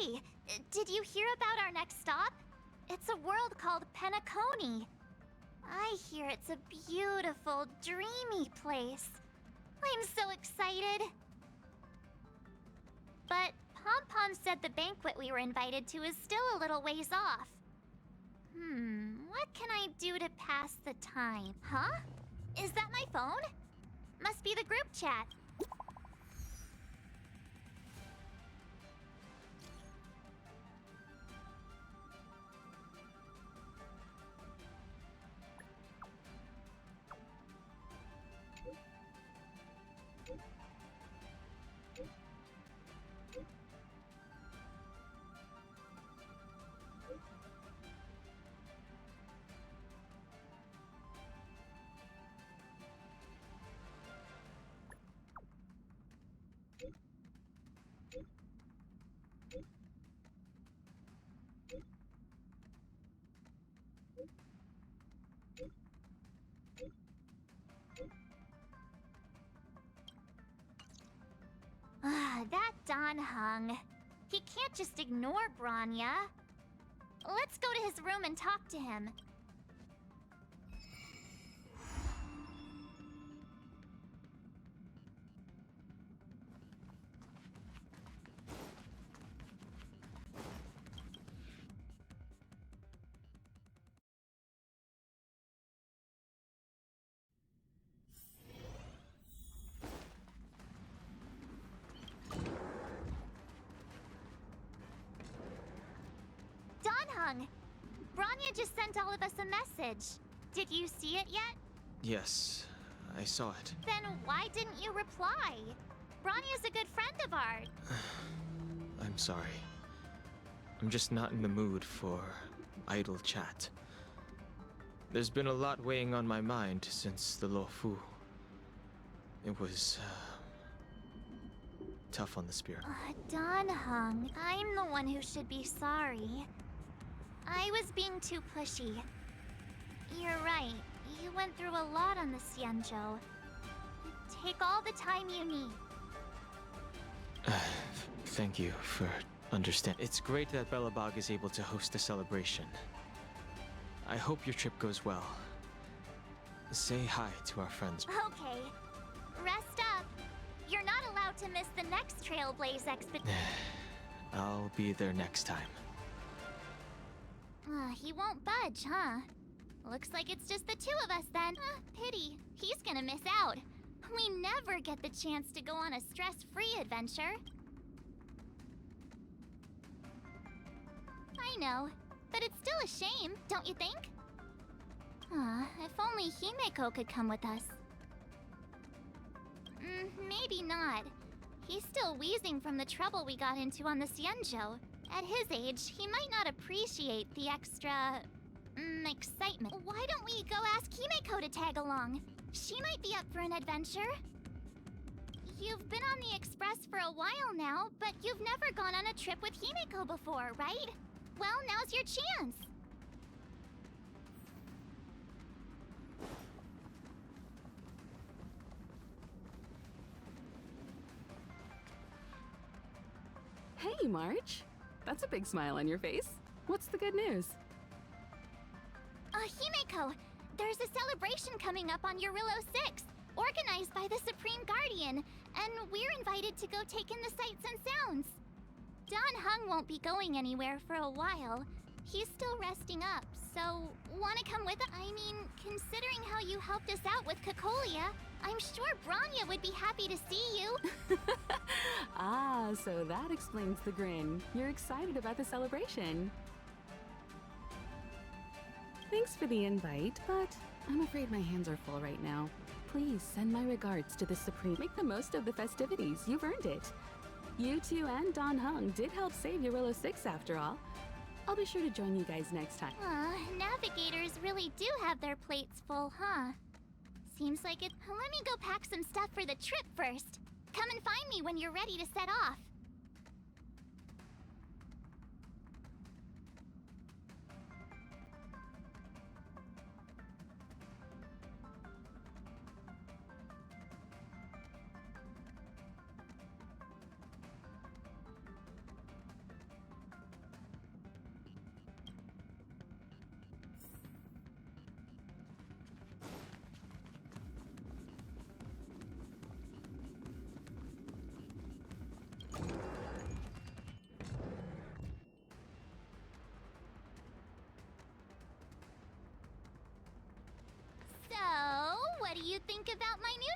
Hey, did you hear about our next stop? It's a world called Penacony. I hear it's a beautiful, dreamy place. I'm so excited. But Pom-Pom said the banquet we were invited to is still a little ways off. What can I do to pass the time? Huh? Is that my phone? Must be the group chat. That Don Hung. He can't just ignore Branya. Let's go to his room and talk to him. Branya just sent all of us a message. Did you see it yet? Yes, I saw it. Then why didn't you reply? Branya's a good friend of ours. I'm sorry. I'm just not in the mood for idle chat. There's been a lot weighing on my mind since the Luofu. It was tough on the spirit. Don Hung, I'm the one who should be sorry. I was being too pushy. You're right. You went through a lot on the Xianzhou. Take all the time you need. Thank you for understanding. It's great that Belobog is able to host a celebration. I hope your trip goes well. Say hi to our friends. Okay. Rest up. You're not allowed to miss the next Trailblazer expedition. I'll be there next time. He won't budge, huh? Looks like it's just the two of us then. Pity. He's gonna miss out. We never get the chance to go on a stress-free adventure. I know, but it's still a shame, don't you think? If only Himeko could come with us. Maybe not. He's still wheezing from the trouble we got into on the Xianzhou. At his age, he might not appreciate the extra... excitement. Why don't we go ask Himeko to tag along? She might be up for an adventure. You've been on the Express for a while now, but you've never gone on a trip with Himeko before, right? Well, now's your chance. Hey, March. That's a big smile on your face. What's the good news? Himeko, there's a celebration coming up on Yurillo 6, organized by the Supreme Guardian, and we're invited to go take in the sights and sounds. Don Hung won't be going anywhere for a while. He's still resting up, so wanna come with us? I mean, considering how you helped us out with Cocolia, I'm sure Branya would be happy to see you. So that explains the grin. You're excited about the celebration. Thanks for the invite, but I'm afraid my hands are full right now. Please send my regards to the Supreme. Make the most of the festivities. You've earned it. You two and Don Hung did help save Yurillo 6 after all. I'll be sure to join you guys next time. Navigators really do have their plates full, huh? Seems like it. Let me go pack some stuff for the trip first. Come and find me when you're ready to set off.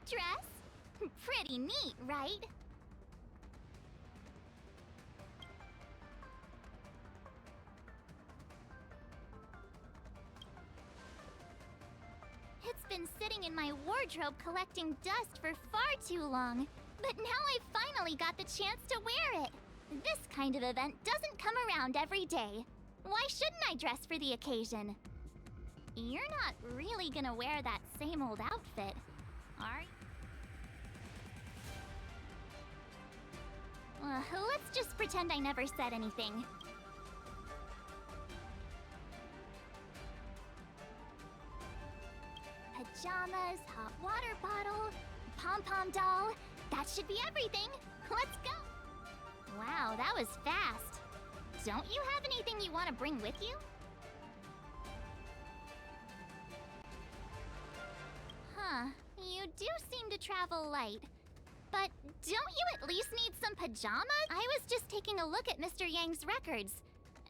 dress? Pretty neat, right? It's been sitting in my wardrobe collecting dust for far too long, but now I finally got the chance to wear it. This kind of event doesn't come around every day. Why shouldn't I dress for the occasion? You're not really gonna wear that same old outfit, are you? Let's just pretend I never said anything. Pajamas, hot water bottle, pom-pom doll. That should be everything. Let's go. Wow, that was fast. Don't you have anything you want to bring with you? Huh, you do seem to travel light. But don't you at least need some pajamas? I was just taking a look at Mr. Yang's records,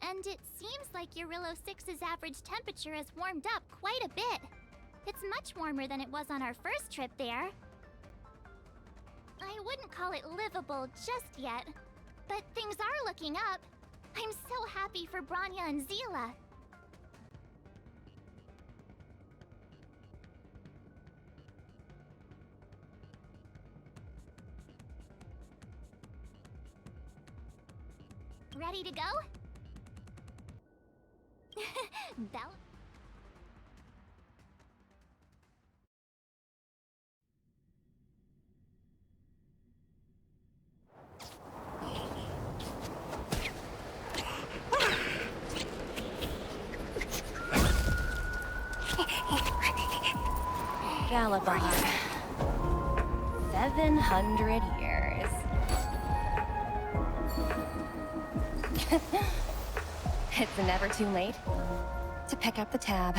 and it seems like Eurillo 6's average temperature has warmed up quite a bit. It's much warmer than it was on our first trip there. I wouldn't call it livable just yet, but things are looking up. I'm so happy for Branya and Zila. Ready to go? Bella? Gallopon. 700 years. It's never too late to pick up the tab.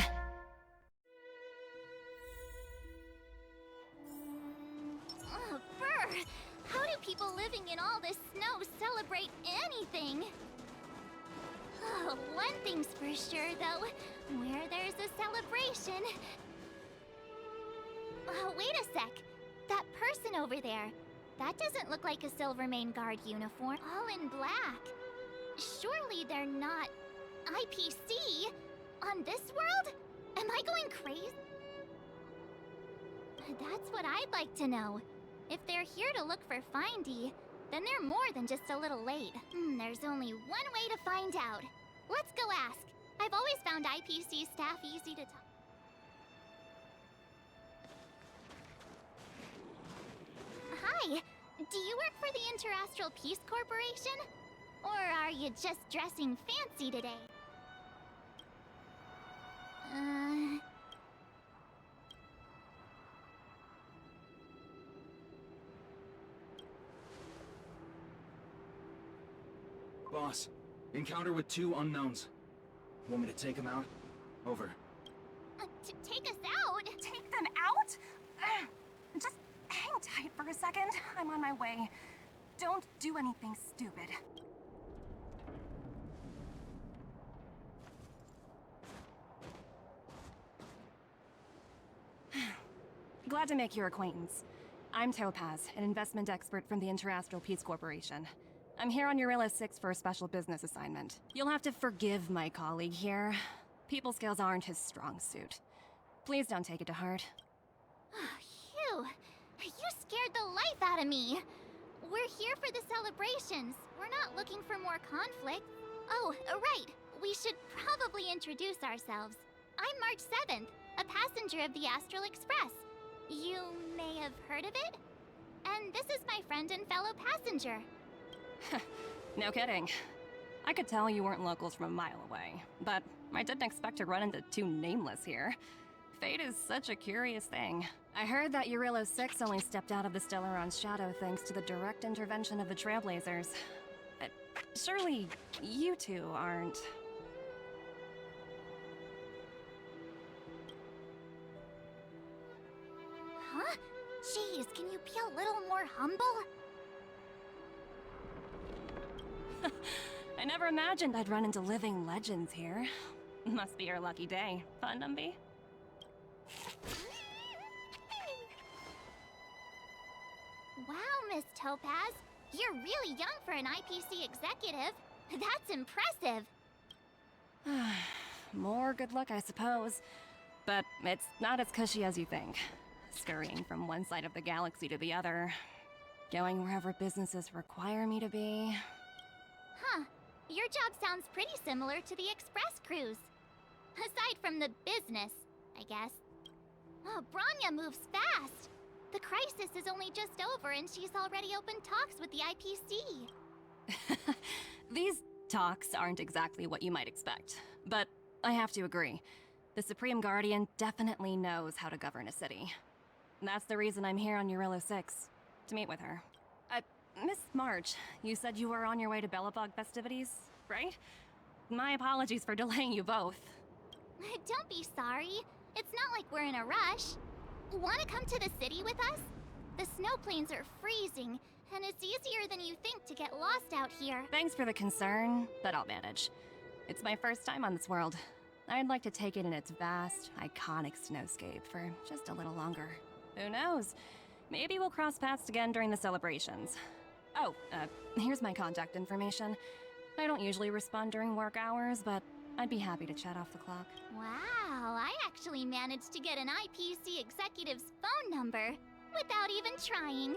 Oh, brr! How do people living in all this snow celebrate anything? Oh, one thing's for sure, though. Where there's a celebration... Oh, wait a sec. That person over there. That doesn't look like a Silvermane Guard uniform. All in black. Surely they're not... IPC? On this world? Am I going crazy? That's what I'd like to know. If they're here to look for Findy, then they're more than just a little late. There's only one way to find out. Let's go ask. I've always found IPC staff easy to talk. Hi! Do you work for the Interastral Peace Corporation? Or are you just dressing fancy today? Boss, encounter with 2 unknowns. Want me to take them out? Over. Take us out? Take them out? Just hang tight for a second. I'm on my way. Don't do anything stupid. Glad to make your acquaintance. I'm TOPAZ, an investment expert from the Interastral Peace Corporation. I'm here on Eurillo 6 for a special business assignment. You'll have to forgive my colleague here. People skills aren't his strong suit. Please don't take it to heart. Phew! You scared the life out of me! We're here for the celebrations. We're not looking for more conflict. Oh, right. We should probably introduce ourselves. I'm March 7th, a passenger of the Astral Express. You may have heard of it? And this is my friend and fellow passenger. No kidding. I could tell you weren't locals from a mile away, but I didn't expect to run into 2 nameless here. Fate is such a curious thing. I heard that Eurillo 6 only stepped out of the Stellaron's shadow thanks to the direct intervention of the Trailblazers. Surely, you two aren't... Huh? Jeez, can you be a little more humble? I never imagined I'd run into living legends here. Must be your lucky day, fun, Numby? Miss Topaz. You're really young for an IPC executive. That's impressive. More good luck, I suppose. But it's not as cushy as you think. Scurrying from one side of the galaxy to the other. Going wherever businesses require me to be. Huh. Your job sounds pretty similar to the express cruise. Aside from the business, I guess. Oh, Branya moves fast. The crisis is only just over and she's already opened talks with the IPC. These talks aren't exactly what you might expect. But I have to agree. The Supreme Guardian definitely knows how to govern a city. That's the reason I'm here on Eurilo 6, to meet with her. Miss March, you said you were on your way to Belobog festivities, right? My apologies for delaying you both. Don't be sorry. It's not like we're in a rush. Want to come to the city with us? The snow plains are freezing, and it's easier than you think to get lost out here. Thanks for the concern, but I'll manage. It's my first time on this world. I'd like to take it in its vast, iconic snowscape for just a little longer. Who knows? Maybe we'll cross paths again during the celebrations. Oh, here's my contact information. I don't usually respond during work hours, but I'd be happy to chat off the clock. Wow, I actually managed to get an IPC executive's phone number without even trying.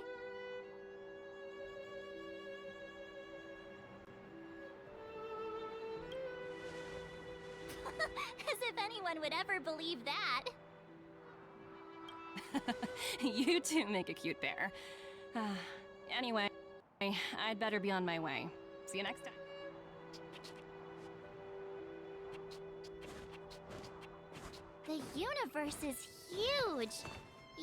As if anyone would ever believe that. You two make a cute pair. Anyway, I'd better be on my way. See you next time. The universe is huge,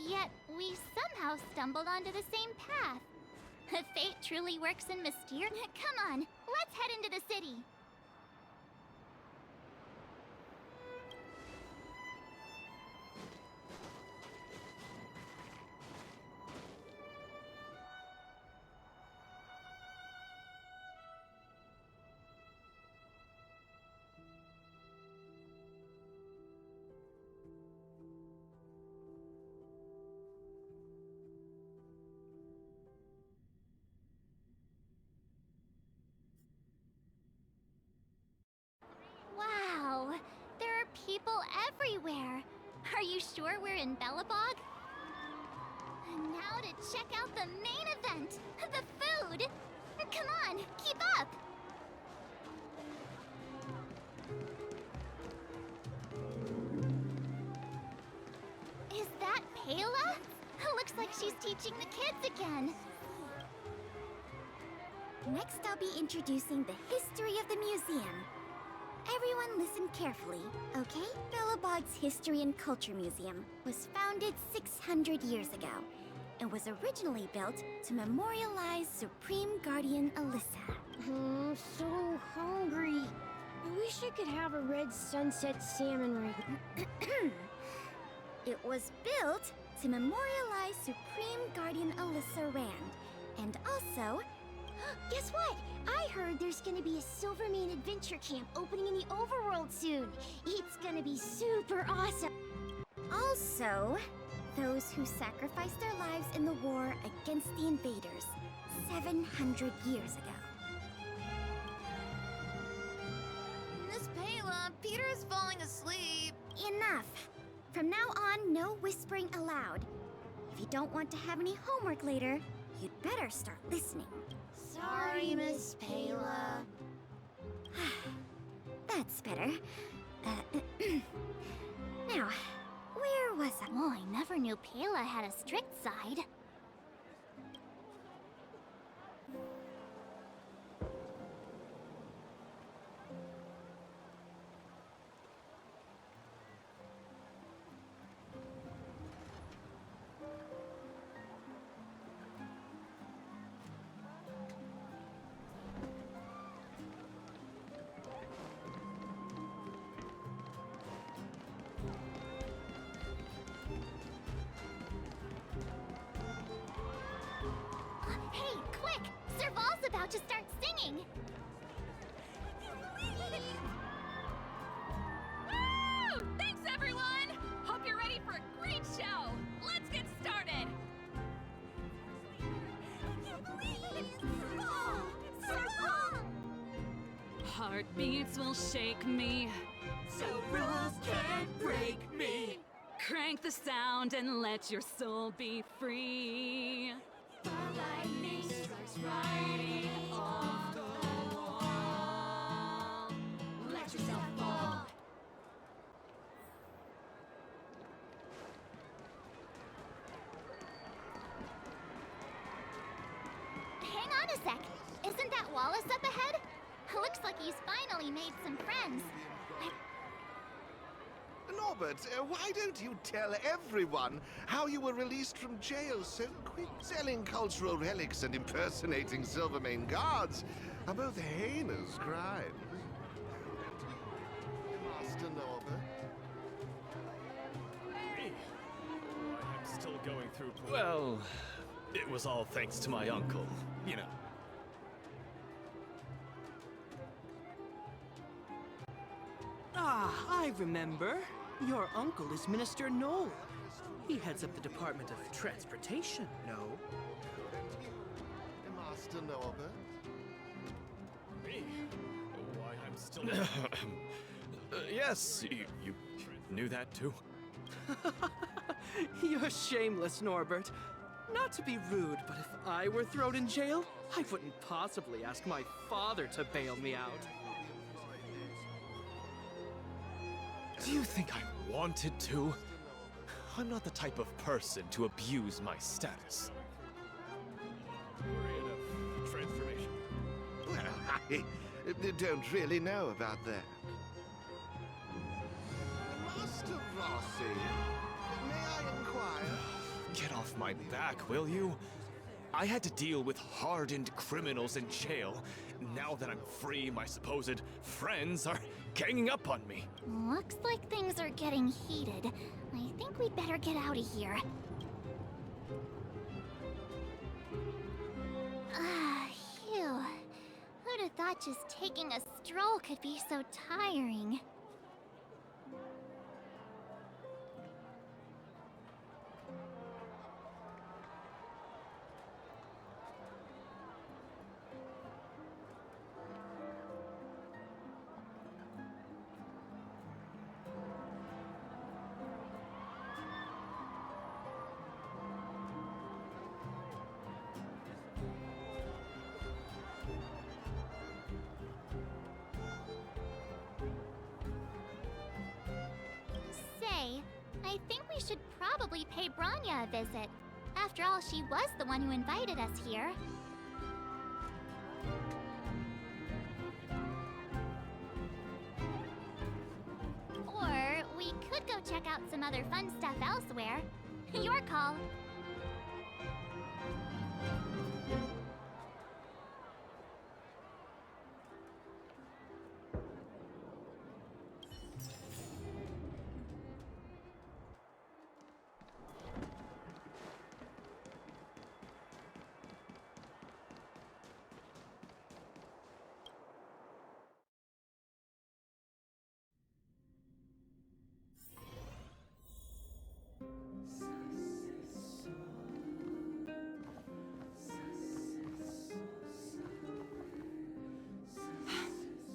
yet we somehow stumbled onto the same path. Fate truly works in mysterious. Come on, let's head into the city. Wow, there are people everywhere. Are you sure we're in Belobog? And now to check out the main event, the food. Come on, keep up. Is that Payla? Looks like she's teaching the kids again. Next, I'll be introducing the history of the museum. Everyone listen carefully, okay? Belobog's History and Culture Museum was founded 600 years ago and was originally built to memorialize Supreme Guardian Alyssa. I'm so hungry. I wish I could have a red sunset salmon right. It was built to memorialize Supreme Guardian Alyssa Rand, and also... Guess what? I heard there's gonna be a Silvermane adventure camp opening in the overworld soon. It's gonna be super awesome. Also, those who sacrificed their lives in the war against the invaders 700 years ago. Miss Payla, Peter's falling asleep. Enough! From now on, no whispering aloud. If you don't want to have any homework later, you'd better start listening. Sorry, Miss Payla. That's better. Now, where was I? Oh, I never knew Payla had a strict side. Hey, quick! Serval's about to start singing! Woo! Thanks, everyone! Hope you're ready for a great show! Let's get started! heartbeats will shake me. So rules can't break me. Crank the sound and let your soul be free. The lightning strikes writing off the wall. Let yourself fall. Hang on a sec. Isn't that Wallace up ahead? Looks like he's finally made some friends. Norbert, why don't you tell everyone how you were released from jail so quick? Selling cultural relics and impersonating Silvermane guards are both heinous crimes. Master Norbert? Me? Oh, I'm still going through... Well, it was all thanks to my uncle, you know. Ah, I remember. Your uncle is Minister Knoll. He heads up the Department of Transportation, no? Master Norbert? Me? Why, I'm still... yes, you knew that too? You're shameless, Norbert. Not to be rude, but if I were thrown in jail, I wouldn't possibly ask my father to bail me out. Do you think I wanted to? I'm not the type of person to abuse my status. Period of transformation. Well, I don't really know about that. Master Rossi, may I inquire? Get off my back, will you? I had to deal with hardened criminals in jail. Now that I'm free, my supposed friends are ganging up on me. Looks like things are getting heated. I think we'd better get out of here. Phew. Who'd have thought just taking a stroll could be so tiring? I think we should probably pay Branya a visit. After all, she was the one who invited us here. Or we could go check out some other fun stuff elsewhere. Your call.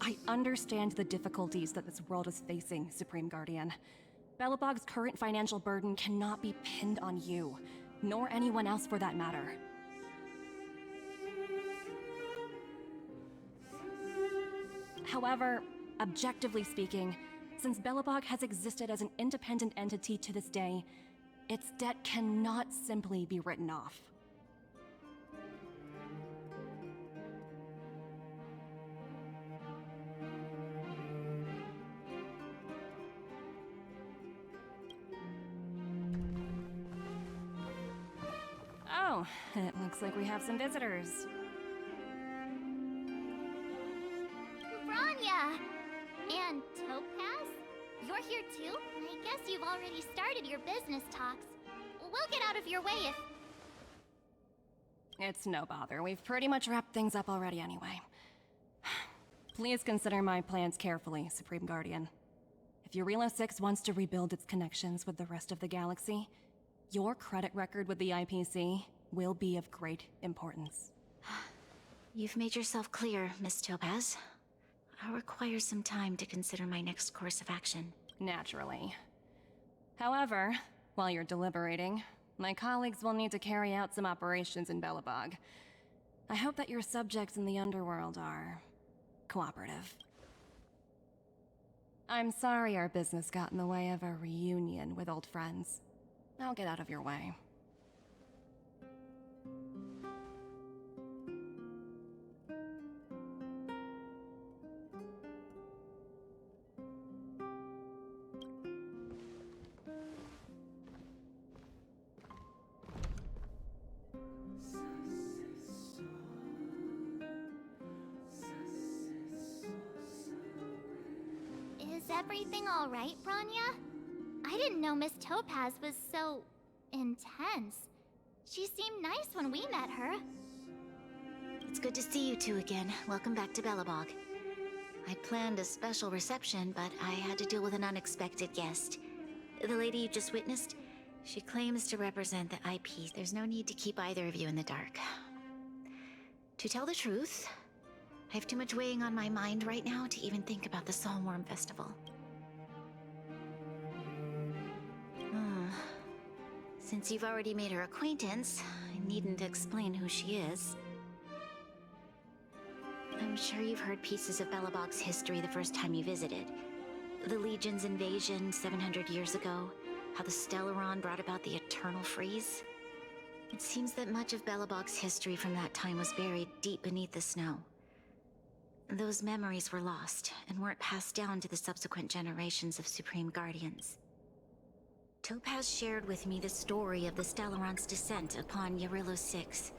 I understand the difficulties that this world is facing, Supreme Guardian. Belobog's current financial burden cannot be pinned on you, nor anyone else for that matter. However, objectively speaking, since Belobog has existed as an independent entity to this day, its debt cannot simply be written off. Oh, it looks like we have some visitors. Branya! And Topaz? You're here too? I guess you've already started your business talks. We'll get out of your way if... It's no bother. We've pretty much wrapped things up already anyway. Please consider my plans carefully, Supreme Guardian. If Eurilo 6 wants to rebuild its connections with the rest of the galaxy, your credit record with the IPC will be of great importance. You've made yourself clear, Miss Topaz. I'll require some time to consider my next course of action. Naturally. However, while you're deliberating, my colleagues will need to carry out some operations in Belobog. I hope that your subjects in the underworld are cooperative. I'm sorry our business got in the way of a reunion with old friends. I'll get out of your way. Is everything all right, Branya? I didn't know Miss Topaz was so intense. She seemed nice when we met her. It's good to see you two again. Welcome back to Belobog. I'd planned a special reception, but I had to deal with an unexpected guest. The lady you just witnessed, she claims to represent the IP. There's no need to keep either of you in the dark. To tell the truth, I have too much weighing on my mind right now to even think about the Saltworm Festival. Since you've already made her acquaintance, I needn't explain who she is. I'm sure you've heard pieces of Belobog's history the first time you visited. The Legion's invasion 700 years ago, how the Stellaron brought about the Eternal Freeze. It seems that much of Belobog's history from that time was buried deep beneath the snow. Those memories were lost and weren't passed down to the subsequent generations of Supreme Guardians. Topaz shared with me the story of the Stellaron's descent upon Yarillo 6.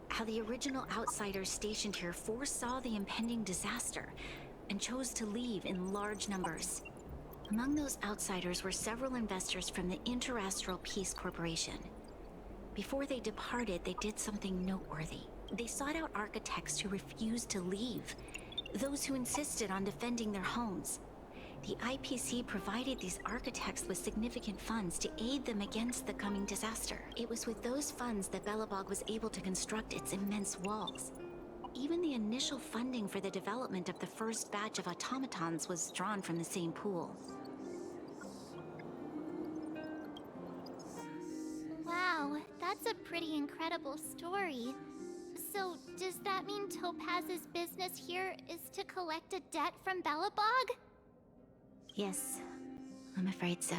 How the original outsiders stationed here foresaw the impending disaster and chose to leave in large numbers. Among those outsiders were several investors from the Interastral Peace Corporation. Before they departed, they did something noteworthy. They sought out architects who refused to leave, those who insisted on defending their homes. The IPC provided these architects with significant funds to aid them against the coming disaster. It was with those funds that Belobog was able to construct its immense walls. Even the initial funding for the development of the first batch of automatons was drawn from the same pool. Wow, that's a pretty incredible story. So, does that mean Topaz's business here is to collect a debt from Belobog? Yes, I'm afraid so.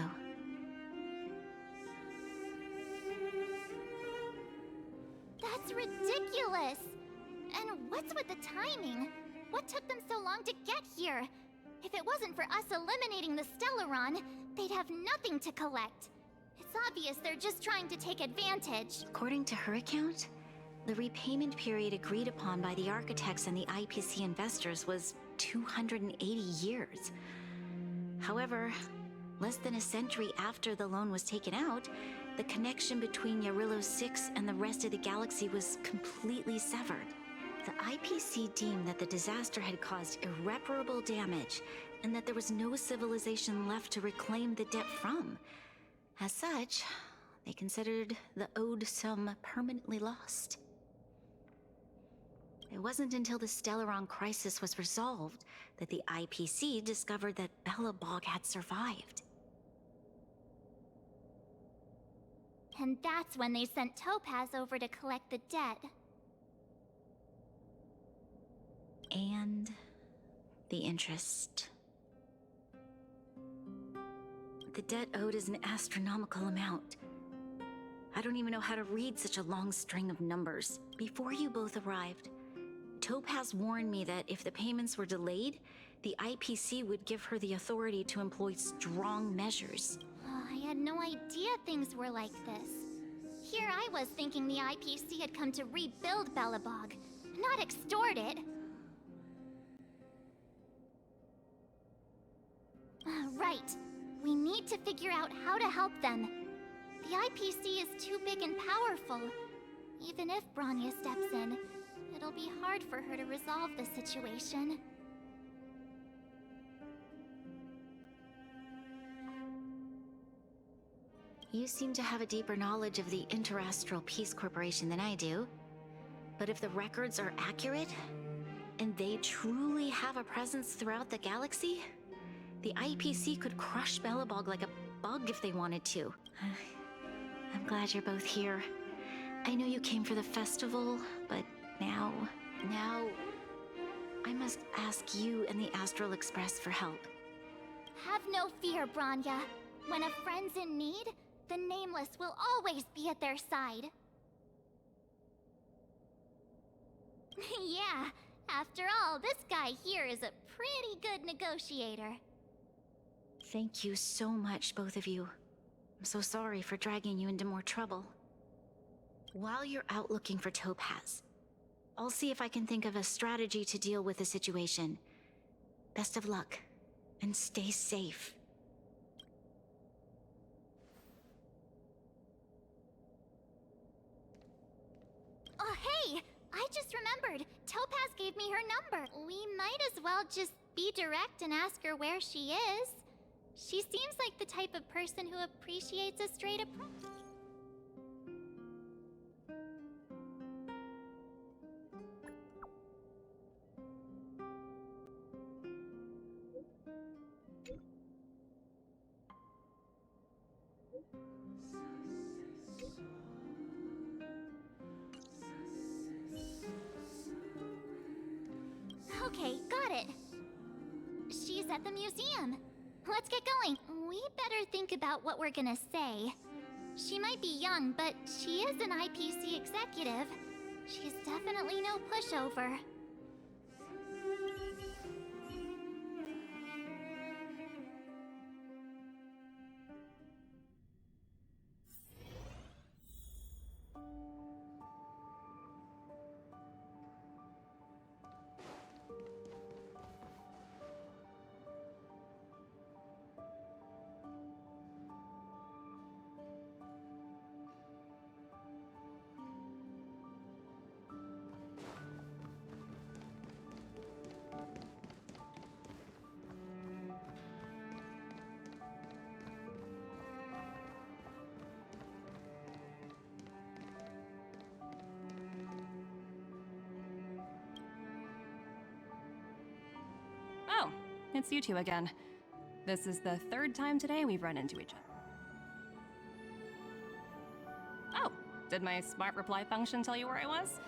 That's ridiculous! And what's with the timing? What took them so long to get here? If it wasn't for us eliminating the Stellaron, they'd have nothing to collect. It's obvious they're just trying to take advantage. According to her account, the repayment period agreed upon by the architects and the IPC investors was 280 years. However, less than a century after the loan was taken out, the connection between Yarillo 6 and the rest of the galaxy was completely severed. The IPC deemed that the disaster had caused irreparable damage and that there was no civilization left to reclaim the debt from. As such, they considered the owed sum permanently lost. It wasn't until the Stellaron crisis was resolved that the IPC discovered that Belobog had survived. And that's when they sent Topaz over to collect the debt. And the interest. The debt owed is an astronomical amount. I don't even know how to read such a long string of numbers. Before you both arrived, Topaz warned me that if the payments were delayed, the IPC would give her the authority to employ strong measures. Oh, I had no idea things were like this. Here I was thinking the IPC had come to rebuild Belobog, not extort it. Right. We need to figure out how to help them. The IPC is too big and powerful. Even if Branya steps in, it'll be hard for her to resolve the situation. You seem to have a deeper knowledge of the Interastral Peace Corporation than I do. But if the records are accurate, and they truly have a presence throughout the galaxy, the IPC could crush Belobog like a bug if they wanted to. I'm glad you're both here. I know you came for the festival, but now I must ask you and the Astral Express for help. Have no fear, Branya. When a friend's in need, the Nameless will always be at their side. Yeah, after all, this guy here is a pretty good negotiator. Thank you so much, both of you. I'm so sorry for dragging you into more trouble. While you're out looking for Topaz, I'll see if I can think of a strategy to deal with the situation. Best of luck, and stay safe. Oh, hey! I just remembered. Topaz gave me her number. We might as well just be direct and ask her where she is. She seems like the type of person who appreciates a straight approach. Okay, got it. She's at the museum. Let's get going. We better think about what we're gonna say. She might be young, but she is an IPC executive. She's definitely no pushover. Oh, it's you two again. This is the third time today we've run into each other. Oh, did my smart reply function tell you where I was?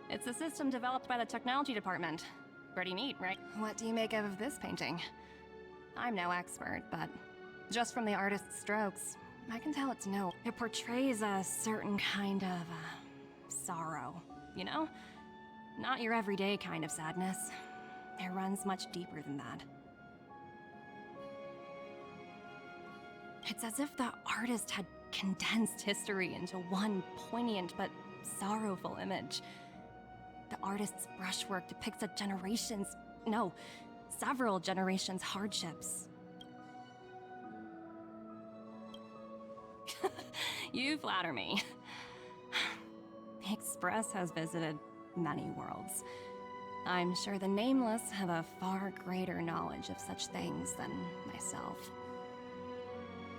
It's a system developed by the technology department. Pretty neat, right? What do you make of this painting? I'm no expert, but just from the artist's strokes, I can tell it's no. It portrays a certain kind of sorrow, you know? Not your everyday kind of sadness. It runs much deeper than that. It's as if the artist had condensed history into one poignant but sorrowful image. The artist's brushwork depicts several generations' hardships. You flatter me. The Express has visited many worlds. I'm sure the Nameless have a far greater knowledge of such things than myself.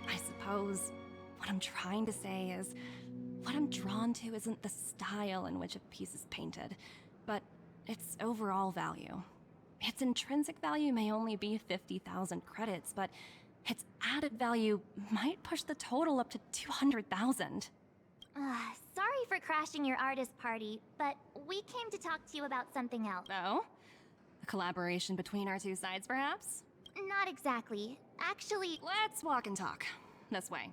I suppose what I'm trying to say is, what I'm drawn to isn't the style in which a piece is painted, but its overall value. Its intrinsic value may only be 50,000 credits, but its added value might push the total up to 200,000. Sorry for crashing your artist party, but we came to talk to you about something else. Oh? A collaboration between our two sides, perhaps? Not exactly. Actually, let's walk and talk. This way.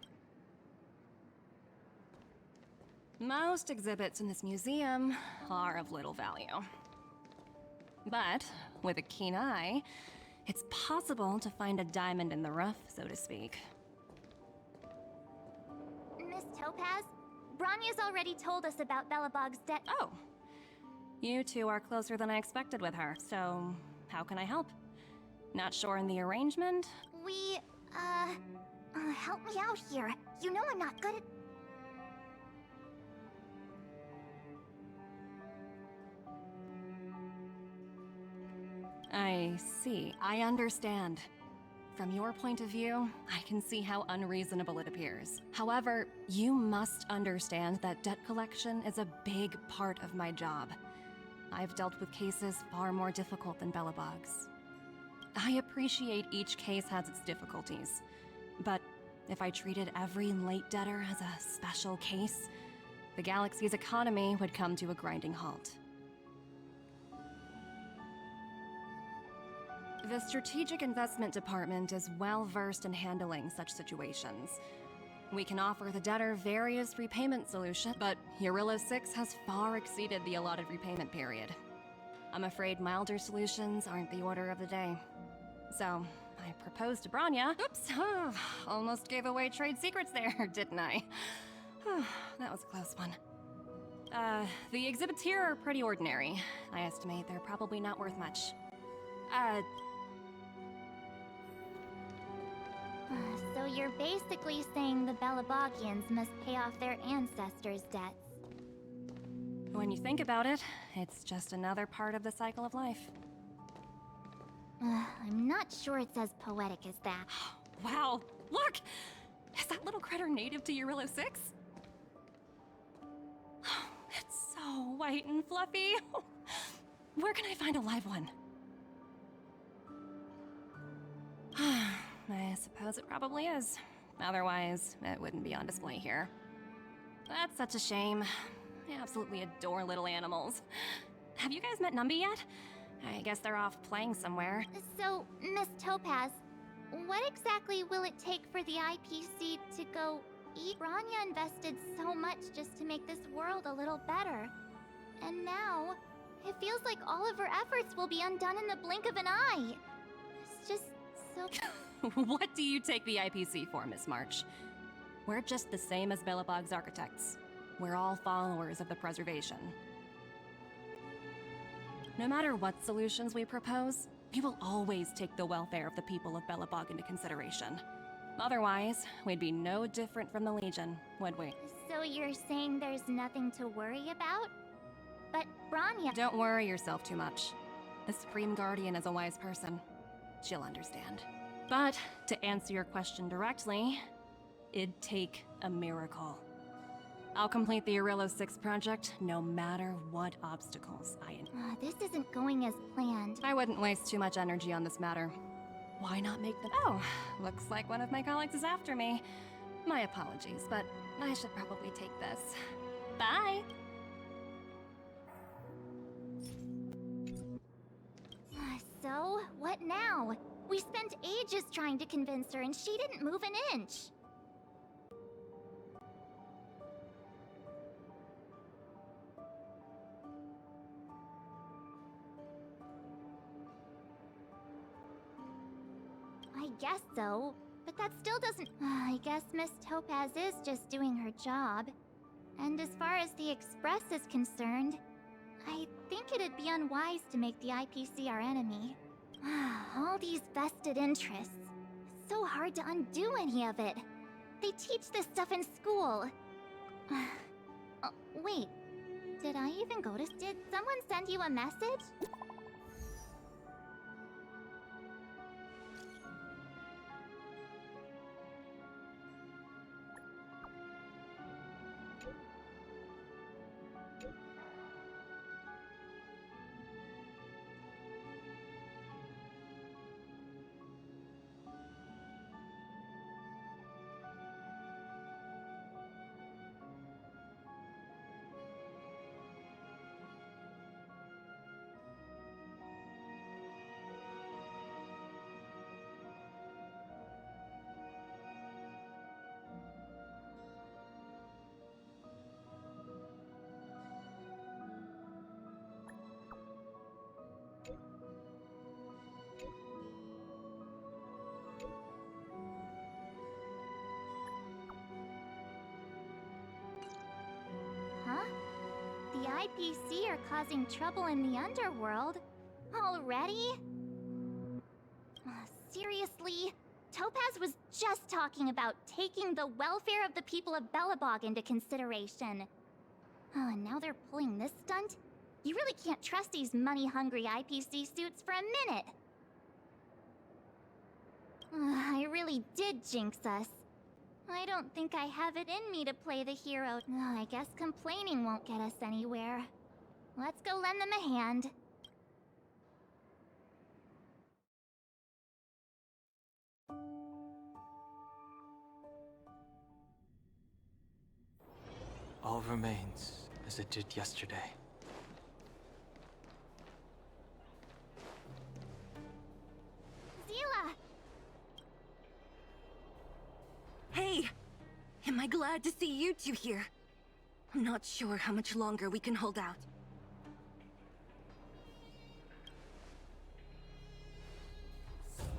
Most exhibits in this museum are of little value. But with a keen eye, it's possible to find a diamond in the rough, so to speak. Miss Topaz, Branya's already told us about Belobog's debt. Oh. You two are closer than I expected with her, so how can I help? Not sure in the arrangement? Help me out here. You know I'm not good at... I see. I understand. From your point of view, I can see how unreasonable it appears. However, you must understand that debt collection is a big part of my job. I've dealt with cases far more difficult than Belobog's. I appreciate each case has its difficulties, but if I treated every late debtor as a special case, the galaxy's economy would come to a grinding halt. The Strategic Investment Department is well versed in handling such situations. We can offer the debtor various repayment solutions, but Eurilla 6 has far exceeded the allotted repayment period. I'm afraid milder solutions aren't the order of the day. So, I proposed to Branya. Oops, almost gave away trade secrets there, didn't I? That was a close one. The exhibits here are pretty ordinary. I estimate they're probably not worth much. So you're basically saying the Belabogians must pay off their ancestors' debts. When you think about it, it's just another part of the cycle of life. I'm not sure it's as poetic as that. Wow, look! Is that little critter native to Eurilla 6? It's so white and fluffy. Where can I find a live one? I suppose it probably is. Otherwise, it wouldn't be on display here. That's such a shame. I absolutely adore little animals. Have you guys met Numby yet? I guess they're off playing somewhere. So, Miss Topaz, what exactly will it take for the IPC to go eat? Branya invested so much just to make this world a little better. And now, it feels like all of her efforts will be undone in the blink of an eye. It's just so... What do you take the IPC for, Miss March? We're just the same as Belobog's architects. We're all followers of the preservation. No matter what solutions we propose, we will always take the welfare of the people of Belobog into consideration. Otherwise, we'd be no different from the Legion, would we? So you're saying there's nothing to worry about? But Branya... Don't worry yourself too much. The Supreme Guardian is a wise person. She'll understand. But, to answer your question directly, it'd take a miracle. I'll complete the Eurilla 6 project no matter what obstacles I encounter. This isn't going as planned. I wouldn't waste too much energy on this matter. Why not make them— Oh, looks like one of my colleagues is after me. My apologies, but I should probably take this. Bye! So, what now? We spent ages trying to convince her and she didn't move an inch. I guess so, but that still doesn't... I guess Miss Topaz is just doing her job. And as far as the Express is concerned, I think it'd be unwise to make the IPC our enemy. All these vested interests. So hard to undo any of it. They teach this stuff in school. Wait, did I even go to... Did someone send you a message? Huh? The IPC are causing trouble in the underworld? Already? Seriously? Topaz was just talking about taking the welfare of the people of Belobog into consideration. Oh, and now they're pulling this stunt? You really can't trust these money-hungry IPC suits for a minute. I really did jinx us. I don't think I have it in me to play the hero. I guess complaining won't get us anywhere. Let's go lend them a hand. All remains as it did yesterday. Zila! Hey! Am I glad to see you two here? I'm not sure how much longer we can hold out.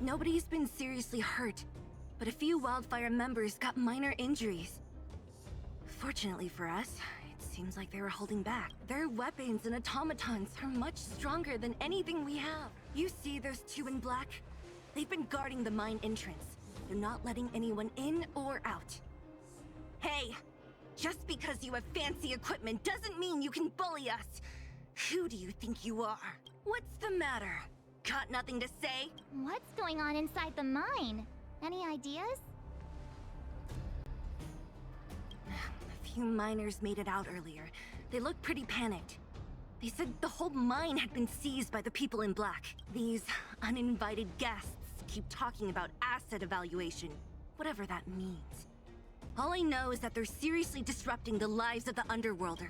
Nobody's been seriously hurt, but a few Wildfire members got minor injuries. Fortunately for us, it seems like they were holding back. Their weapons and automatons are much stronger than anything we have. You see those two in black? They've been guarding the mine entrance. They're not letting anyone in or out. Hey! Just because you have fancy equipment doesn't mean you can bully us! Who do you think you are? What's the matter? Got nothing to say? What's going on inside the mine? Any ideas? A few miners made it out earlier. They looked pretty panicked. They said the whole mine had been seized by the people in black. These uninvited guests keep talking about asset evaluation, whatever that means. All I know is that they're seriously disrupting the lives of the Underworlders.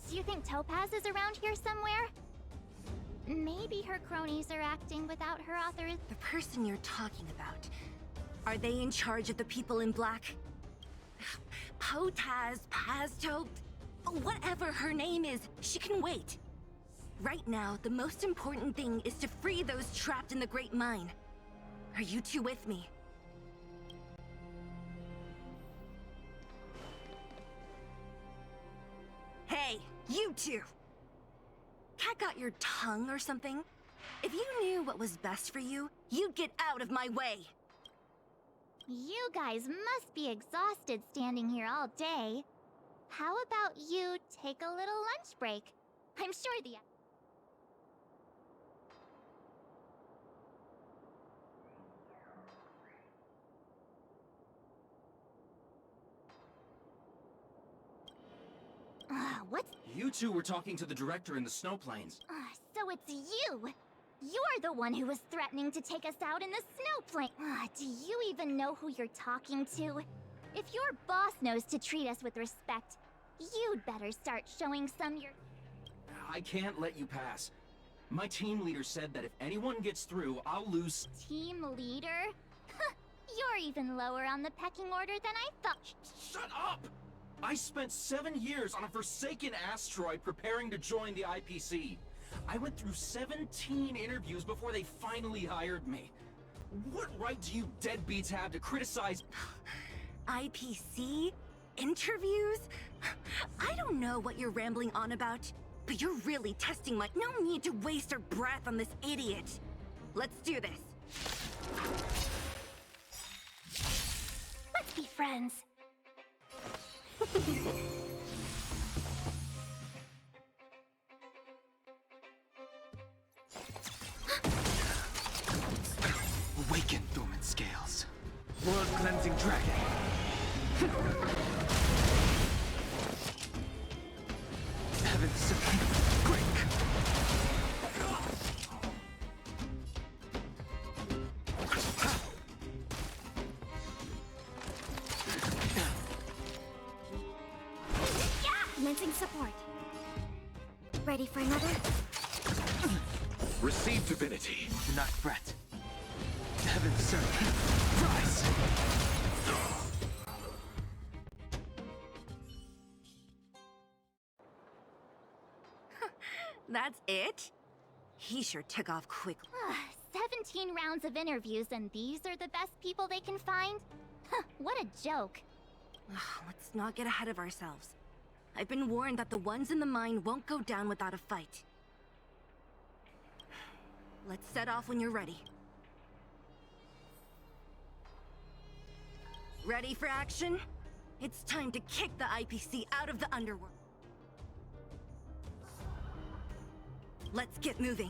Do you think Topaz is around here somewhere? Maybe her cronies are acting without her authorization. The person you're talking about, are they in charge of the people in black? Potaz, Pazto, whatever her name is, she can wait. Right now, the most important thing is to free those trapped in the Great Mine. Are you two with me? Hey, you two! Cat got your tongue or something? If you knew what was best for you, you'd get out of my way! You guys must be exhausted standing here all day. How about you take a little lunch break? I'm sure the... What's... You two were talking to the director in the snow plains. So it's you! You're the one who was threatening to take us out in the snowplane! Do you even know who you're talking to? If your boss knows to treat us with respect, you'd better start showing some your... I can't let you pass. My team leader said that if anyone gets through, I'll lose... Team leader? You're even lower on the pecking order than I thought. Shut up! I spent 7 years on a forsaken asteroid preparing to join the IPC. I went through 17 interviews before they finally hired me. What right do you deadbeats have to criticize... IPC? Interviews? I don't know what you're rambling on about, but you're really testing my... No need to waste our breath on this idiot. Let's do this. Let's be friends. Awaken, dormant scales. World-cleansing dragon. Heaven's supreme break. Commencing support. Ready for another? Receive divinity. Do not fret. Heaven's servant. Rise! That's it? He sure took off quickly. 17 rounds of interviews and these are the best people they can find? What a joke. Let's not get ahead of ourselves. I've been warned that the ones in the mine won't go down without a fight. Let's set off when you're ready. Ready for action? It's time to kick the IPC out of the underworld. Let's get moving.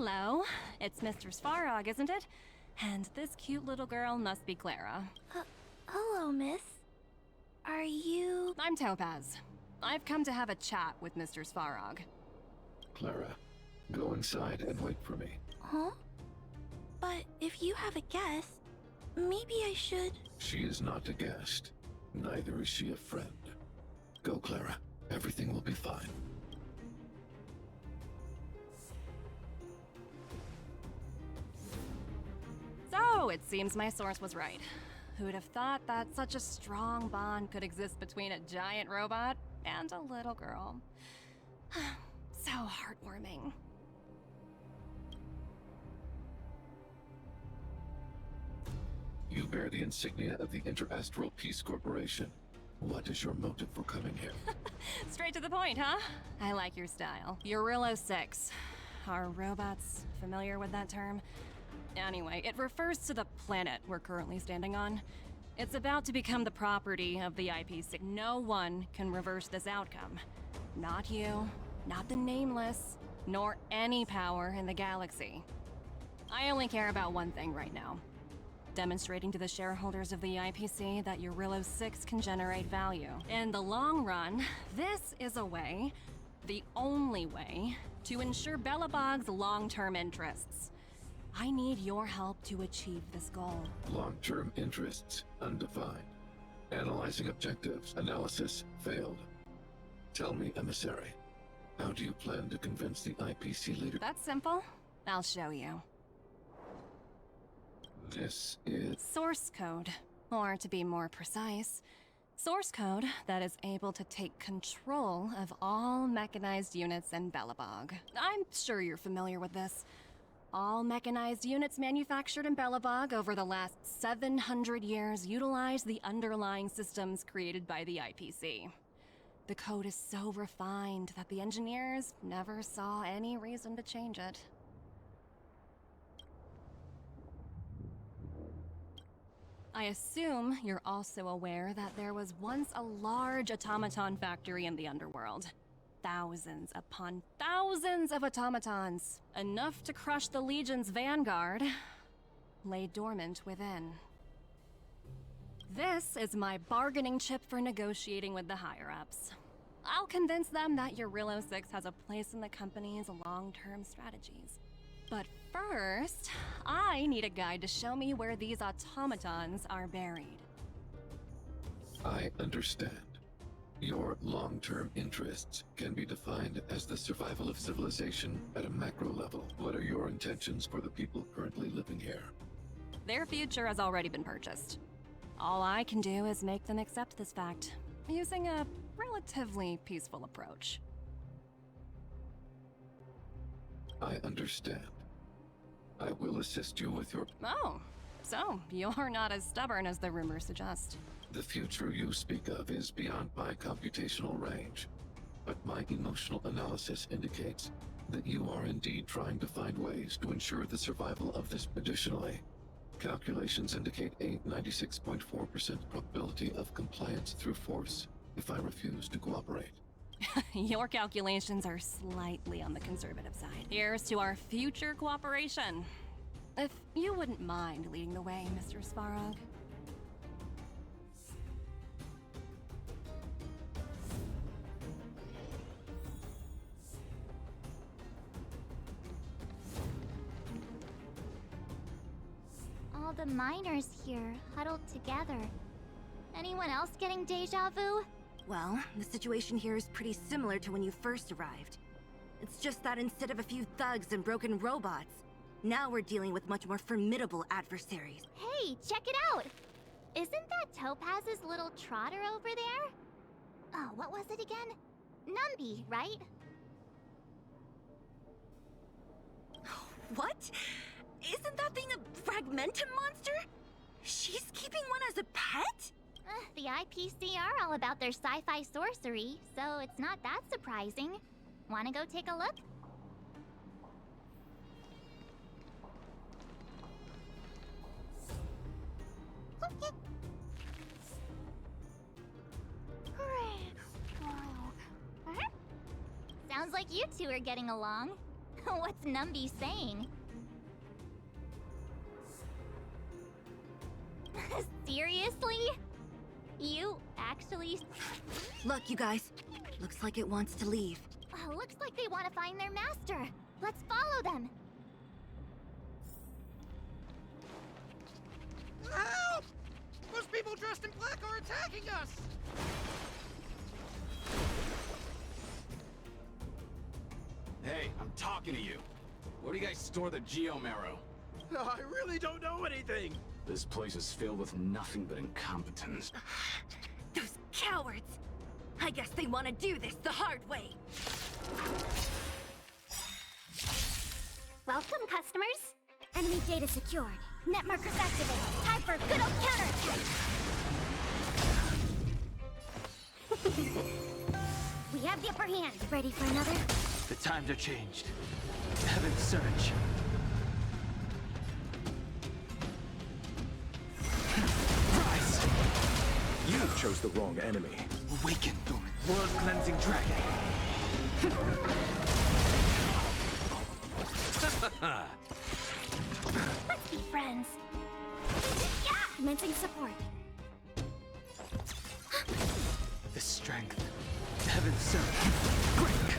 Hello, it's Mr. Svarog, isn't it? And this cute little girl must be Clara. Hello, miss. Are you... I'm Topaz. I've come to have a chat with Mr. Svarog. Clara, go inside and wait for me. Huh? But if you have a guest, maybe I should... She is not a guest. Neither is she a friend. Go, Clara. Everything will be fine. So, it seems my source was right. Who'd have thought that such a strong bond could exist between a giant robot and a little girl? So heartwarming. You bear the insignia of the Interastral Peace Corporation. What is your motive for coming here? Straight to the point, huh? I like your style. Eurillo 6. Are robots familiar with that term? Anyway, it refers to the planet we're currently standing on. It's about to become the property of the IPC. No one can reverse this outcome. Not you, not the Nameless, nor any power in the galaxy. I only care about one thing right now. Demonstrating to the shareholders of the IPC that Eurillo 6 can generate value. In the long run, this is a way, the only way, to ensure Belobog's long-term interests. I need your help to achieve this goal. Long-term interests, undefined. Analyzing objectives, analysis failed. Tell me, emissary, how do you plan to convince the IPC leader? That's simple. I'll show you. This is... source code. Or to be more precise, source code that is able to take control of all mechanized units in Belobog. I'm sure you're familiar with this. All mechanized units manufactured in Belobog over the last 700 years utilize the underlying systems created by the IPC. The code is so refined that the engineers never saw any reason to change it. I assume you're also aware that there was once a large automaton factory in the underworld. Thousands upon thousands of automatons, enough to crush the Legion's vanguard, lay dormant within. This is my bargaining chip for negotiating with the higher-ups. I'll convince them that Eurillo 6 has a place in the company's long-term strategies. But first, I need a guide to show me where these automatons are buried. I understand. Your long-term interests can be defined as the survival of civilization at a macro level. What are your intentions for the people currently living here? Their future has already been purchased. All I can do is make them accept this fact, using a relatively peaceful approach. I understand. I will assist you with your... Oh, so you're not as stubborn as the rumors suggest. The future you speak of is beyond my computational range, but my emotional analysis indicates that you are indeed trying to find ways to ensure the survival of this. Additionally, calculations indicate a 96.4% probability of compliance through force if I refuse to cooperate. Your calculations are slightly on the conservative side. Here's to our future cooperation. If you wouldn't mind leading the way, Mr. Svarog. All the miners here, huddled together. Anyone else getting deja vu? Well, the situation here is pretty similar to when you first arrived. It's just that instead of a few thugs and broken robots, now we're dealing with much more formidable adversaries. Hey, check it out! Isn't that Topaz's little trotter over there? Oh, what was it again? Numby, right? What? Isn't that thing a fragmentum monster? She's keeping one as a pet? The IPC are all about their sci-fi sorcery, so it's not that surprising. Wanna go take a look? Sounds like you two are getting along. What's Numby saying? Seriously? You actually... Look, you guys. Looks like it wants to leave. Looks like they want to find their master. Let's follow them. Help! Those people dressed in black are attacking us! Hey, I'm talking to you. Where do you guys store the Geomarrow? I really don't know anything! This place is filled with nothing but incompetence. Those cowards! I guess they want to do this the hard way. Welcome, customers. Enemy data secured. Net markers activated. Time for good old counterattack. We have the upper hand. Ready for another? The times are changed. Heaven's surge. Rise! You chose the wrong enemy. Awaken, Thorn. World-cleansing dragon. Let's be friends. Yeah! Commencing support. The strength. Heaven's surge. Break!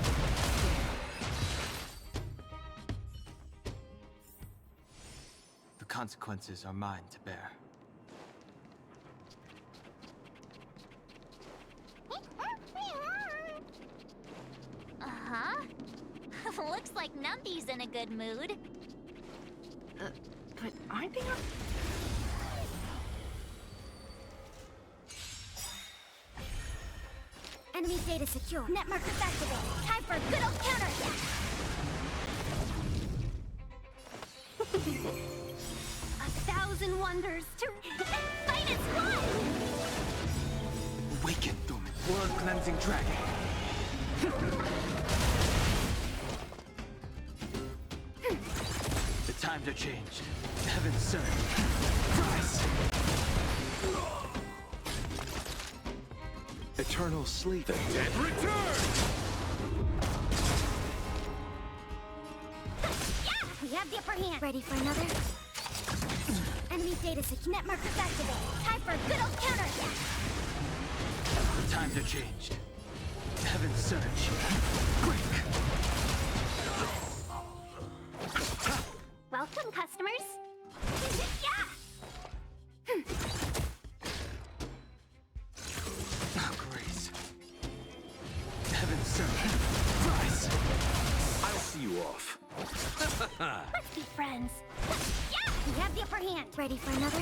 The consequences are mine to bear. Uh-huh. Looks like Numby's in a good mood. But aren't they... Enemy data secure. Net markers activated. Time for a good old counterattack. 1,000 wonders to fight as one! Awaken, Thorn. World-cleansing dragon. The times are changed. Heaven's surge. Rise! Eternal sleep. The dead return! Yeah! We have the upper hand. Ready for another? Enemy data secure. Net markers activated. Time for a good old counterattack. The times are changed. Heaven's surge. Break! Welcome, customers. Yeah! Oh, grace. Heaven's surge. Rise! I'll see you off. Let's be friends. Yeah! We have the upper hand. Ready for another?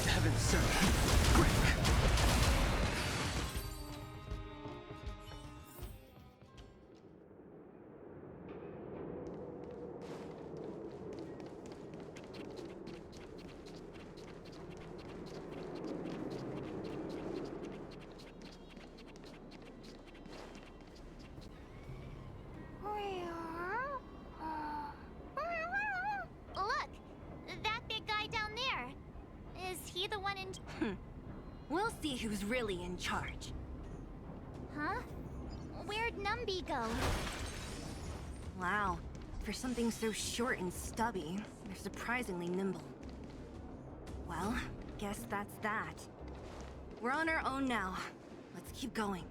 Heaven's surge. Break! Look! That big guy down there. Is he the one in... We'll see who's really in charge. Huh? Where'd Numby go? Wow. For something so short and stubby, they're surprisingly nimble. Well, guess that's that. We're on our own now. Let's keep going.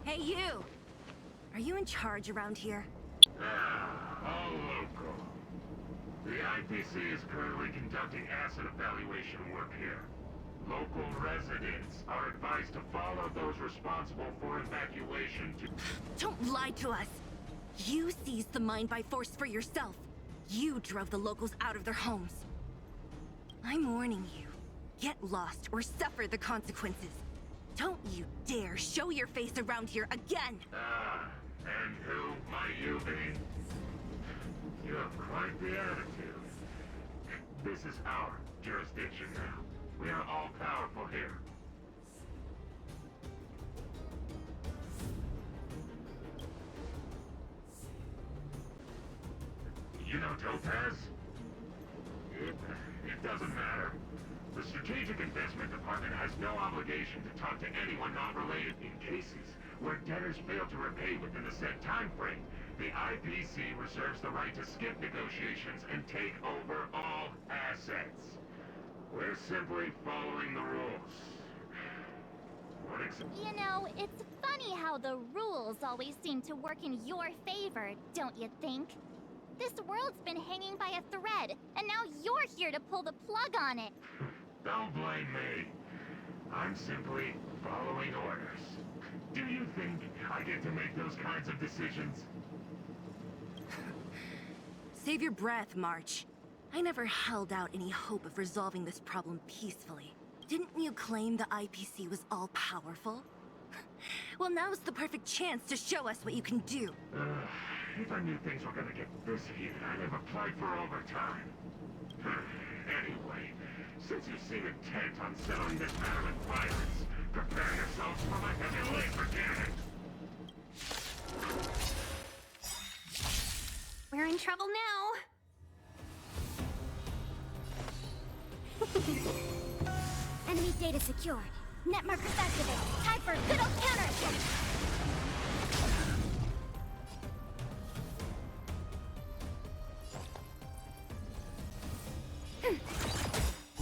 Hey, you! Are you in charge around here? All local. The IPC is currently conducting asset evaluation work here. Local residents are advised to follow those responsible for evacuation to... Don't lie to us! You seized the mine by force for yourself. You drove the locals out of their homes. I'm warning you. Get lost or suffer the consequences. Don't you dare show your face around here again! Ah, and who might you be? You have quite the attitude. This is our jurisdiction now. We are all powerful here. You know Topaz? It doesn't matter. The Strategic Investment Department has no obligation to talk to anyone not related. In cases where debtors fail to repay within the set time frame, the IPC reserves the right to skip negotiations and take over all assets. We're simply following the rules. You know, it's funny how the rules always seem to work in your favor, don't you think? This world's been hanging by a thread, and now you're here to pull the plug on it. Don't blame me. I'm simply following orders. Do you think I get to make those kinds of decisions? Save your breath, March. I never held out any hope of resolving this problem peacefully. Didn't you claim the IPC was all-powerful? Well, now's the perfect chance to show us what you can do. If I knew things were gonna get this heated, I'd have applied for overtime. Anyway, since you seem intent on settling this matter with violence, prepare yourselves for my heavy laser cannon. We're in trouble now. Enemy data secured. Net markers activated. Time for a good old counterattack.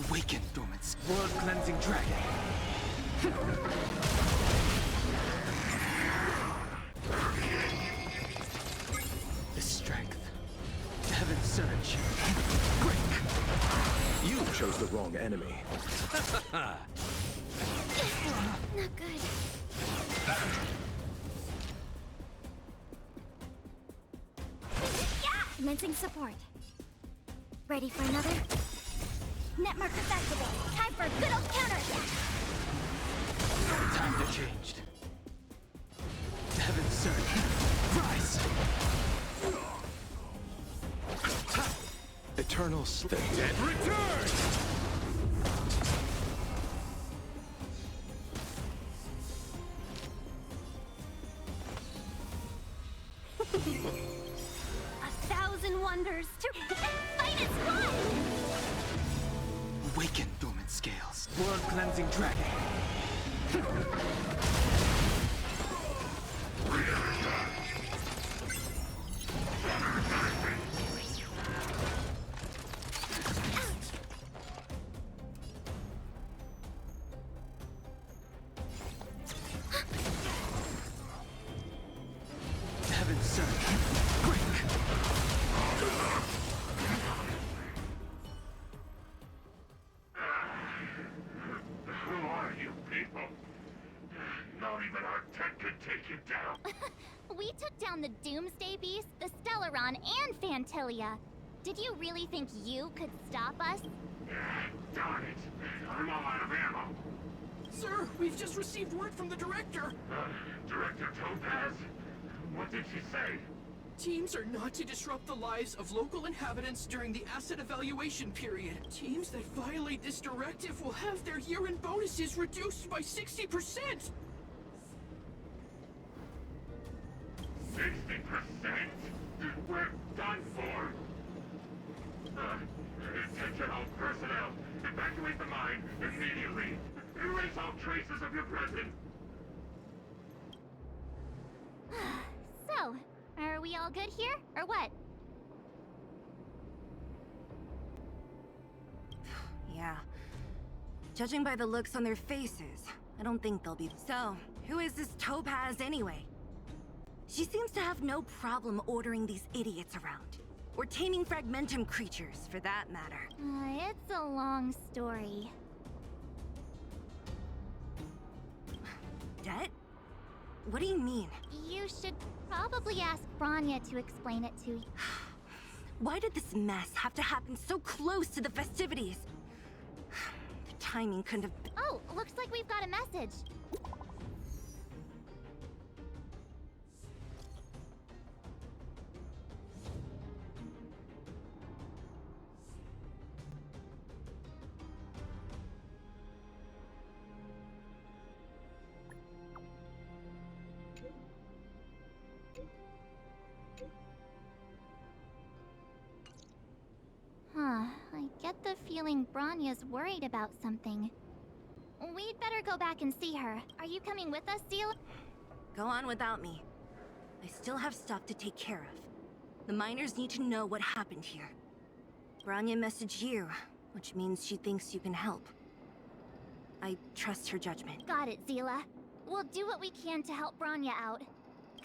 Awaken, dormants. World cleansing dragon. The strength. Heaven's surge. Break. You chose the wrong enemy. Not good. Commencing support. Ready for another? Net markers activated. Time for a good old counterattack. Time to change. Heaven's surge. Rise. Eternal The dead return! A thousand wonders to fight is one. Awaken, dormant scales. World cleansing dragon. Heaven's surge. Break. Who are you people? Not even our tech could take you down. We took down the Doomsday Beast, the Stellaron, and Fantilia. Did you really think you could stop us? Darn it. I'm all out of ammo. Sir, we've just received word from the director. Director Topaz? What did she say? Teams are not to disrupt the lives of local inhabitants during the asset evaluation period. Teams that violate this directive will have their year-end bonuses reduced by 60%! 60%? We're done for. Attention all personnel. Evacuate the mine immediately. Erase all traces of your presence. So, are we all good here, or what? Yeah. Judging by the looks on their faces, I don't think they'll be... So, who is this Topaz anyway? She seems to have no problem ordering these idiots around. Or taming fragmentum creatures, for that matter. It's a long story. Det? What do you mean? You should probably ask Branya to explain it to you. Why did this mess have to happen so close to the festivities? The timing couldn't have been... Oh, looks like we've got a message. Huh, I get the feeling Bronya's worried about something. We'd better go back and see her. Are you coming with us, Zeal? Go on without me. I still have stuff to take care of. The miners need to know what happened here. Bronya messaged you, which means she thinks you can help. I trust her judgment. Got it, Zila. We'll do what we can to help Bronya out.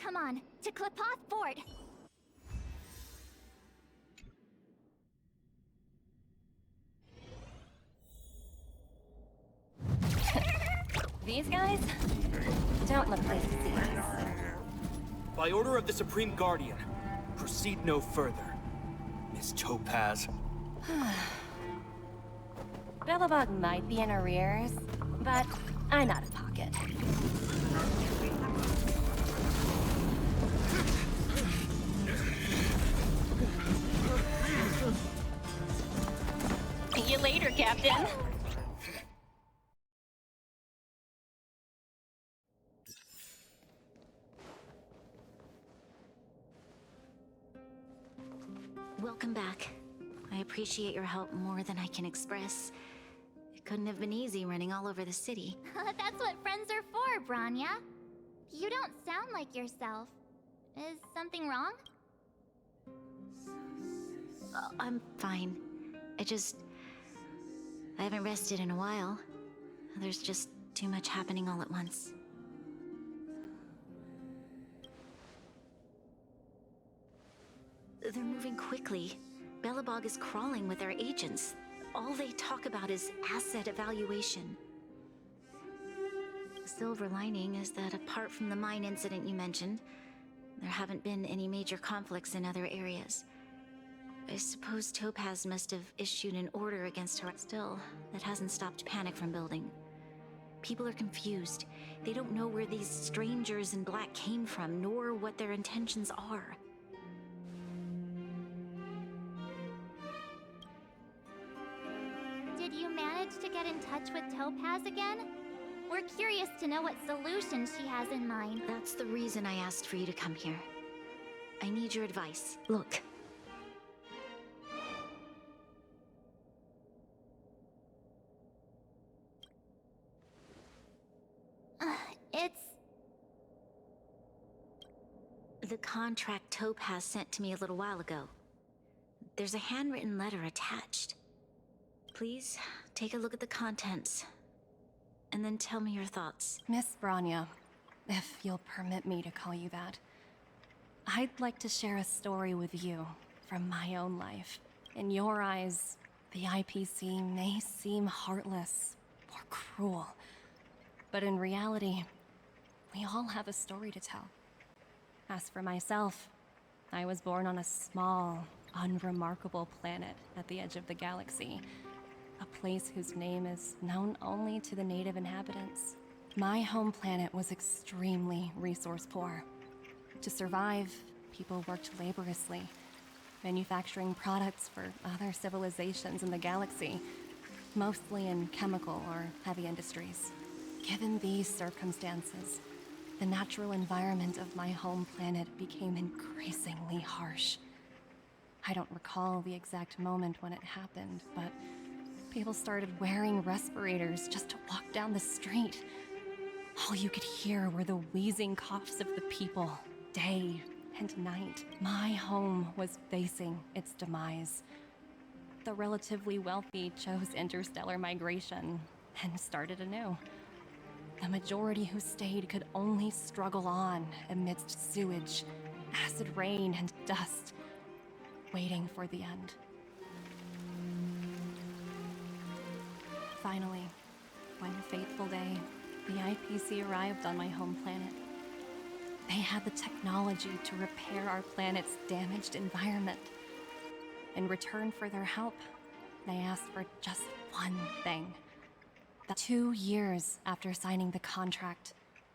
Come on, to Klipoth Fort! These guys don't look like thieves. By order of the Supreme Guardian, proceed no further, Miss Topaz. Belobog might be in arrears, but I'm out of pocket. See you later, Captain. Welcome back. I appreciate your help more than I can express. It couldn't have been easy running all over the city. That's what friends are for, Bronya. You don't sound like yourself. Is something wrong? I'm fine. I haven't rested in a while. There's just too much happening all at once. They're moving quickly. Belobog is crawling with their agents. All they talk about is asset evaluation. The silver lining is that apart from the mine incident you mentioned, there haven't been any major conflicts in other areas. I suppose Topaz must have issued an order against her. Still, that hasn't stopped panic from building. People are confused. They don't know where these strangers in black came from, nor what their intentions are. Did you manage to get in touch with Topaz again? We're curious to know what solution she has in mind. That's the reason I asked for you to come here. I need your advice. Look. It's... The contract Topaz sent to me a little while ago. There's a handwritten letter attached. Please, take a look at the contents, and then tell me your thoughts. Miss Bronya, if you'll permit me to call you that, I'd like to share a story with you from my own life. In your eyes, the IPC may seem heartless or cruel, but in reality, we all have a story to tell. As for myself, I was born on a small, unremarkable planet at the edge of the galaxy. A place whose name is known only to the native inhabitants. My home planet was extremely resource poor. To survive, people worked laboriously, manufacturing products for other civilizations in the galaxy, mostly in chemical or heavy industries. Given these circumstances, the natural environment of my home planet became increasingly harsh. I don't recall the exact moment when it happened, but people started wearing respirators just to walk down the street. All you could hear were the wheezing coughs of the people, day and night. My home was facing its demise. The relatively wealthy chose interstellar migration and started anew. The majority who stayed could only struggle on amidst sewage, acid rain, and dust, waiting for the end. Finally, one fateful day, the IPC arrived on my home planet. They had the technology to repair our planet's damaged environment. In return for their help, they asked for just one thing. 2 years after signing the contract,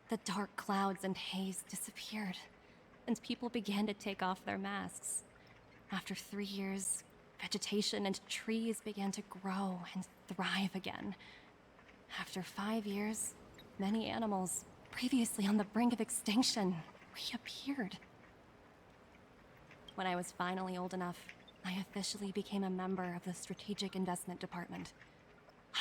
the dark clouds and haze disappeared, and people began to take off their masks. After 3 years, vegetation and trees began to grow and thrive again. After 5 years, many animals, previously on the brink of extinction, reappeared. When I was finally old enough, I officially became a member of the Strategic Investment Department.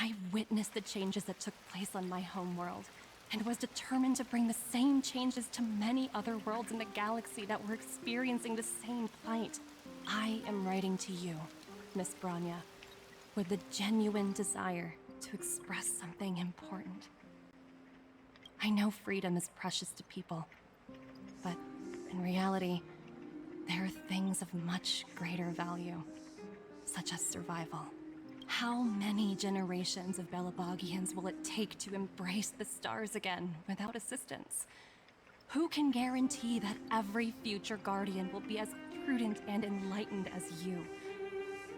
I witnessed the changes that took place on my homeworld, and was determined to bring the same changes to many other worlds in the galaxy that were experiencing the same plight. I am writing to you, Miss Branya, with the genuine desire to express something important. I know freedom is precious to people, but in reality, there are things of much greater value, such as survival. How many generations of Belabogians will it take to embrace the stars again without assistance? Who can guarantee that every future Guardian will be as prudent and enlightened as you?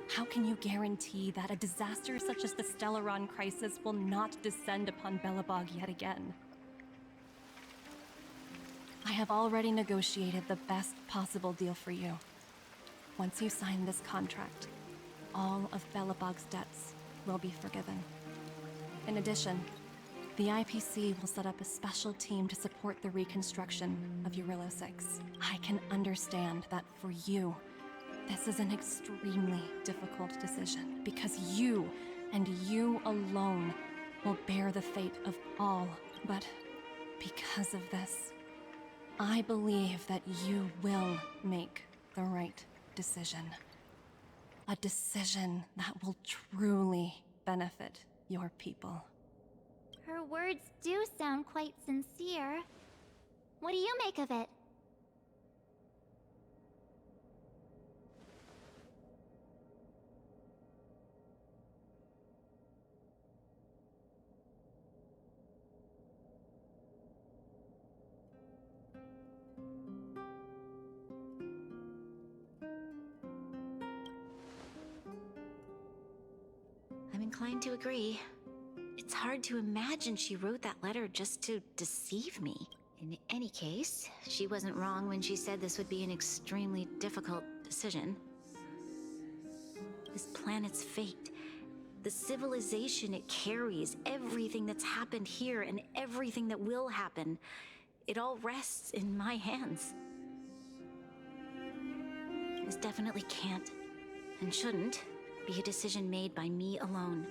How can you guarantee that a disaster such as the Stellaron crisis will not descend upon Belobog yet again? I have already negotiated the best possible deal for you. Once you sign this contract, all of Belobog's debts will be forgiven. In addition, the IPC will set up a special team to support the reconstruction of Eurilo 6. I can understand that for you, this is an extremely difficult decision, because you, and you alone, will bear the fate of all. But because of this, I believe that you will make the right decision. A decision that will truly benefit your people. Her words do sound quite sincere. What do you make of it? I'm inclined to agree. It's hard to imagine she wrote that letter just to deceive me. In any case, she wasn't wrong when she said this would be an extremely difficult decision. This planet's fate, the civilization it carries, everything that's happened here and everything that will happen, it all rests in my hands. This definitely can't, and shouldn't, be a decision made by me alone.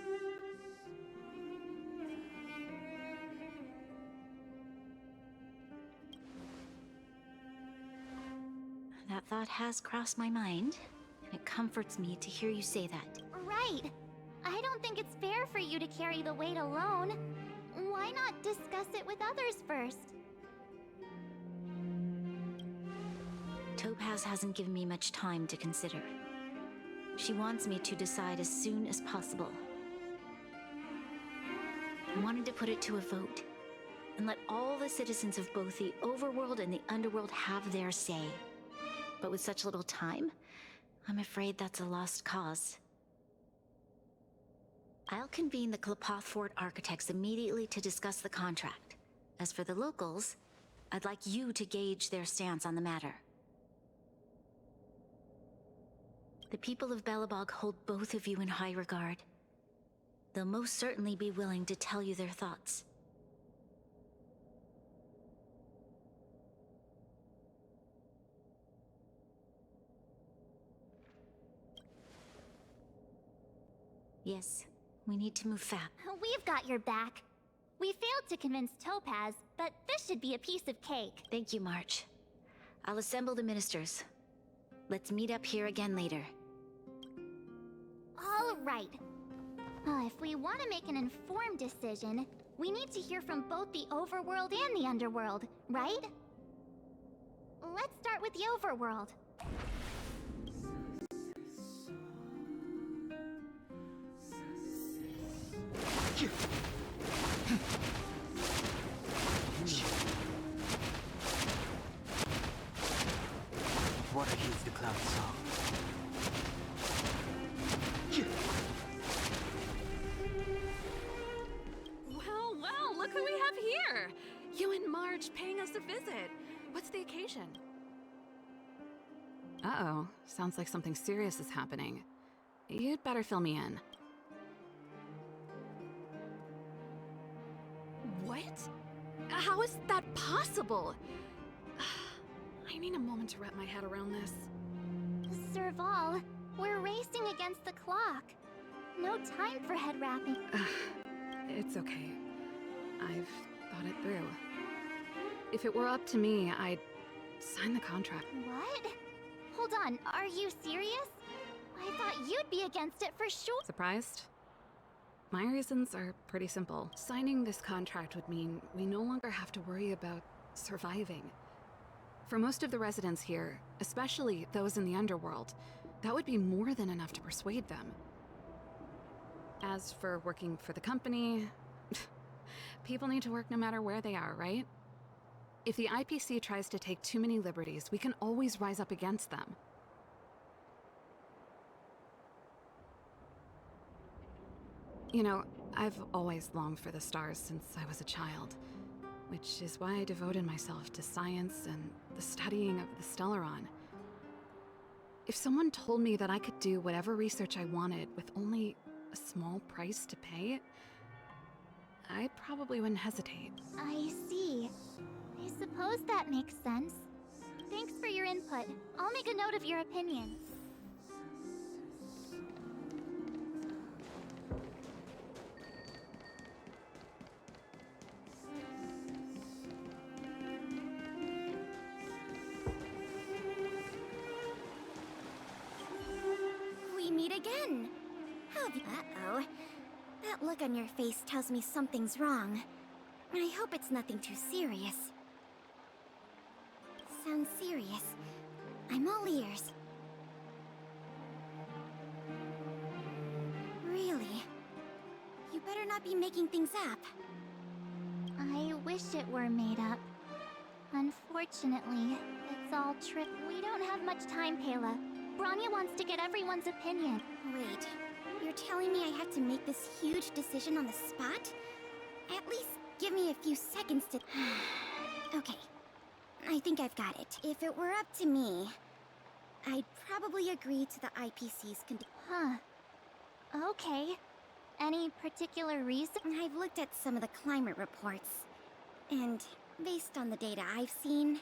That thought has crossed my mind, and it comforts me to hear you say that. Right. I don't think it's fair for you to carry the weight alone. Why not discuss it with others first? TOPAZ hasn't given me much time to consider. She wants me to decide as soon as possible. I wanted to put it to a vote, and let all the citizens of both the overworld and the underworld have their say. But with such little time, I'm afraid that's a lost cause. I'll convene the Klapoth Fort architects immediately to discuss the contract. As for the locals, I'd like you to gauge their stance on the matter. The people of Belobog hold both of you in high regard. They'll most certainly be willing to tell you their thoughts. Yes, we need to move fast. We've got your back. We failed to convince TOPAZ, but this should be a piece of cake. Thank you, March. I'll assemble the ministers. Let's meet up here again later. All right. If we want to make an informed decision, we need to hear from both the overworld and the underworld, right? Let's start with the overworld. Water heeds the cloud song. Well, look who we have here! You and March paying us a visit. What's the occasion? Uh-oh, sounds like something serious is happening. You'd better fill me in. What? How is that possible? I need a moment to wrap my head around this. Serval, We're racing against the clock. No time for head wrapping. It's okay. I've thought it through. If it were up to me, I'd sign the contract. What? Hold on, are you serious? I thought you'd be against it for sure. Surprised? My reasons are pretty simple. Signing this contract would mean we no longer have to worry about surviving. For most of the residents here, especially those in the underworld, that would be more than enough to persuade them. As for working for the company, people need to work no matter where they are, right? If the IPC tries to take too many liberties, we can always rise up against them. You know, I've always longed for the stars since I was a child, which is why I devoted myself to science and the studying of the Stellaron. If someone told me that I could do whatever research I wanted with only a small price to pay, I probably wouldn't hesitate. I see. I suppose that makes sense. Thanks for your input. I'll make a note of your opinion. We meet again. Uh-oh. That look on your face tells me something's wrong. I hope it's nothing too serious. Sounds serious. I'm all ears. Really? You better not be making things up. I wish it were made up. Unfortunately, it's all trick. We don't have much time, Pela. Branya wants to get everyone's opinion. Wait, you're telling me I have to make this huge decision on the spot? At least give me a few seconds to... Okay, I think I've got it. If it were up to me, I'd probably agree to the IPC's Huh. Okay. Any particular reason? I've looked at some of the climate reports, and based on the data I've seen,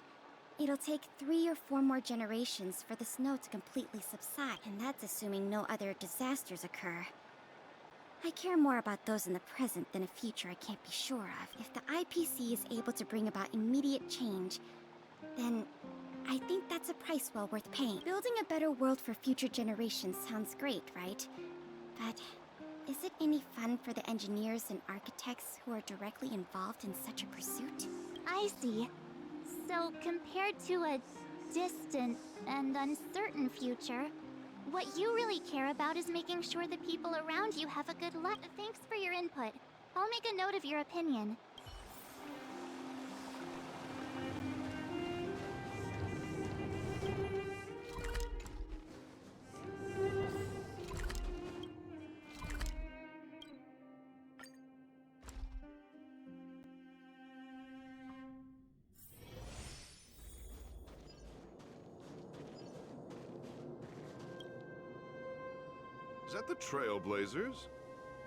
it'll take 3 or 4 more generations for the snow to completely subside, and that's assuming no other disasters occur. I care more about those in the present than a future I can't be sure of. If the IPC is able to bring about immediate change, then I think that's a price well worth paying. Building a better world for future generations sounds great, right? But is it any fun for the engineers and architects who are directly involved in such a pursuit? I see. So, compared to a distant and uncertain future, what you really care about is making sure the people around you have a good life. Thanks for your input. I'll make a note of your opinion. Is that the Trailblazers?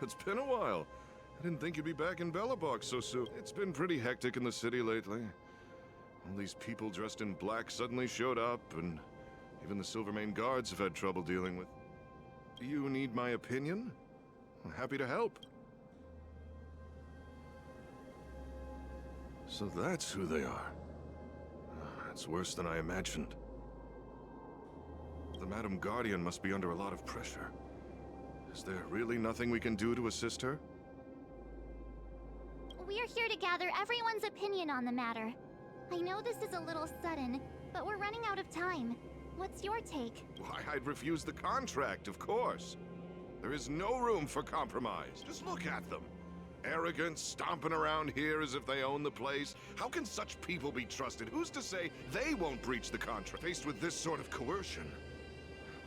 It's been a while. I didn't think you'd be back in Belobog so soon. It's been pretty hectic in the city lately. All these people dressed in black suddenly showed up, and even the Silvermane guards have had trouble dealing with... Do you need my opinion? I'm happy to help. So that's who they are. It's worse than I imagined. The Madam Guardian must be under a lot of pressure. Is there really nothing we can do to assist her? We're here to gather everyone's opinion on the matter. I know this is a little sudden, but we're running out of time. What's your take? Why, I'd refuse the contract, of course. There is no room for compromise. Just look at them. Arrogant, stomping around here as if they own the place. How can such people be trusted? Who's to say they won't breach the contract? Faced with this sort of coercion,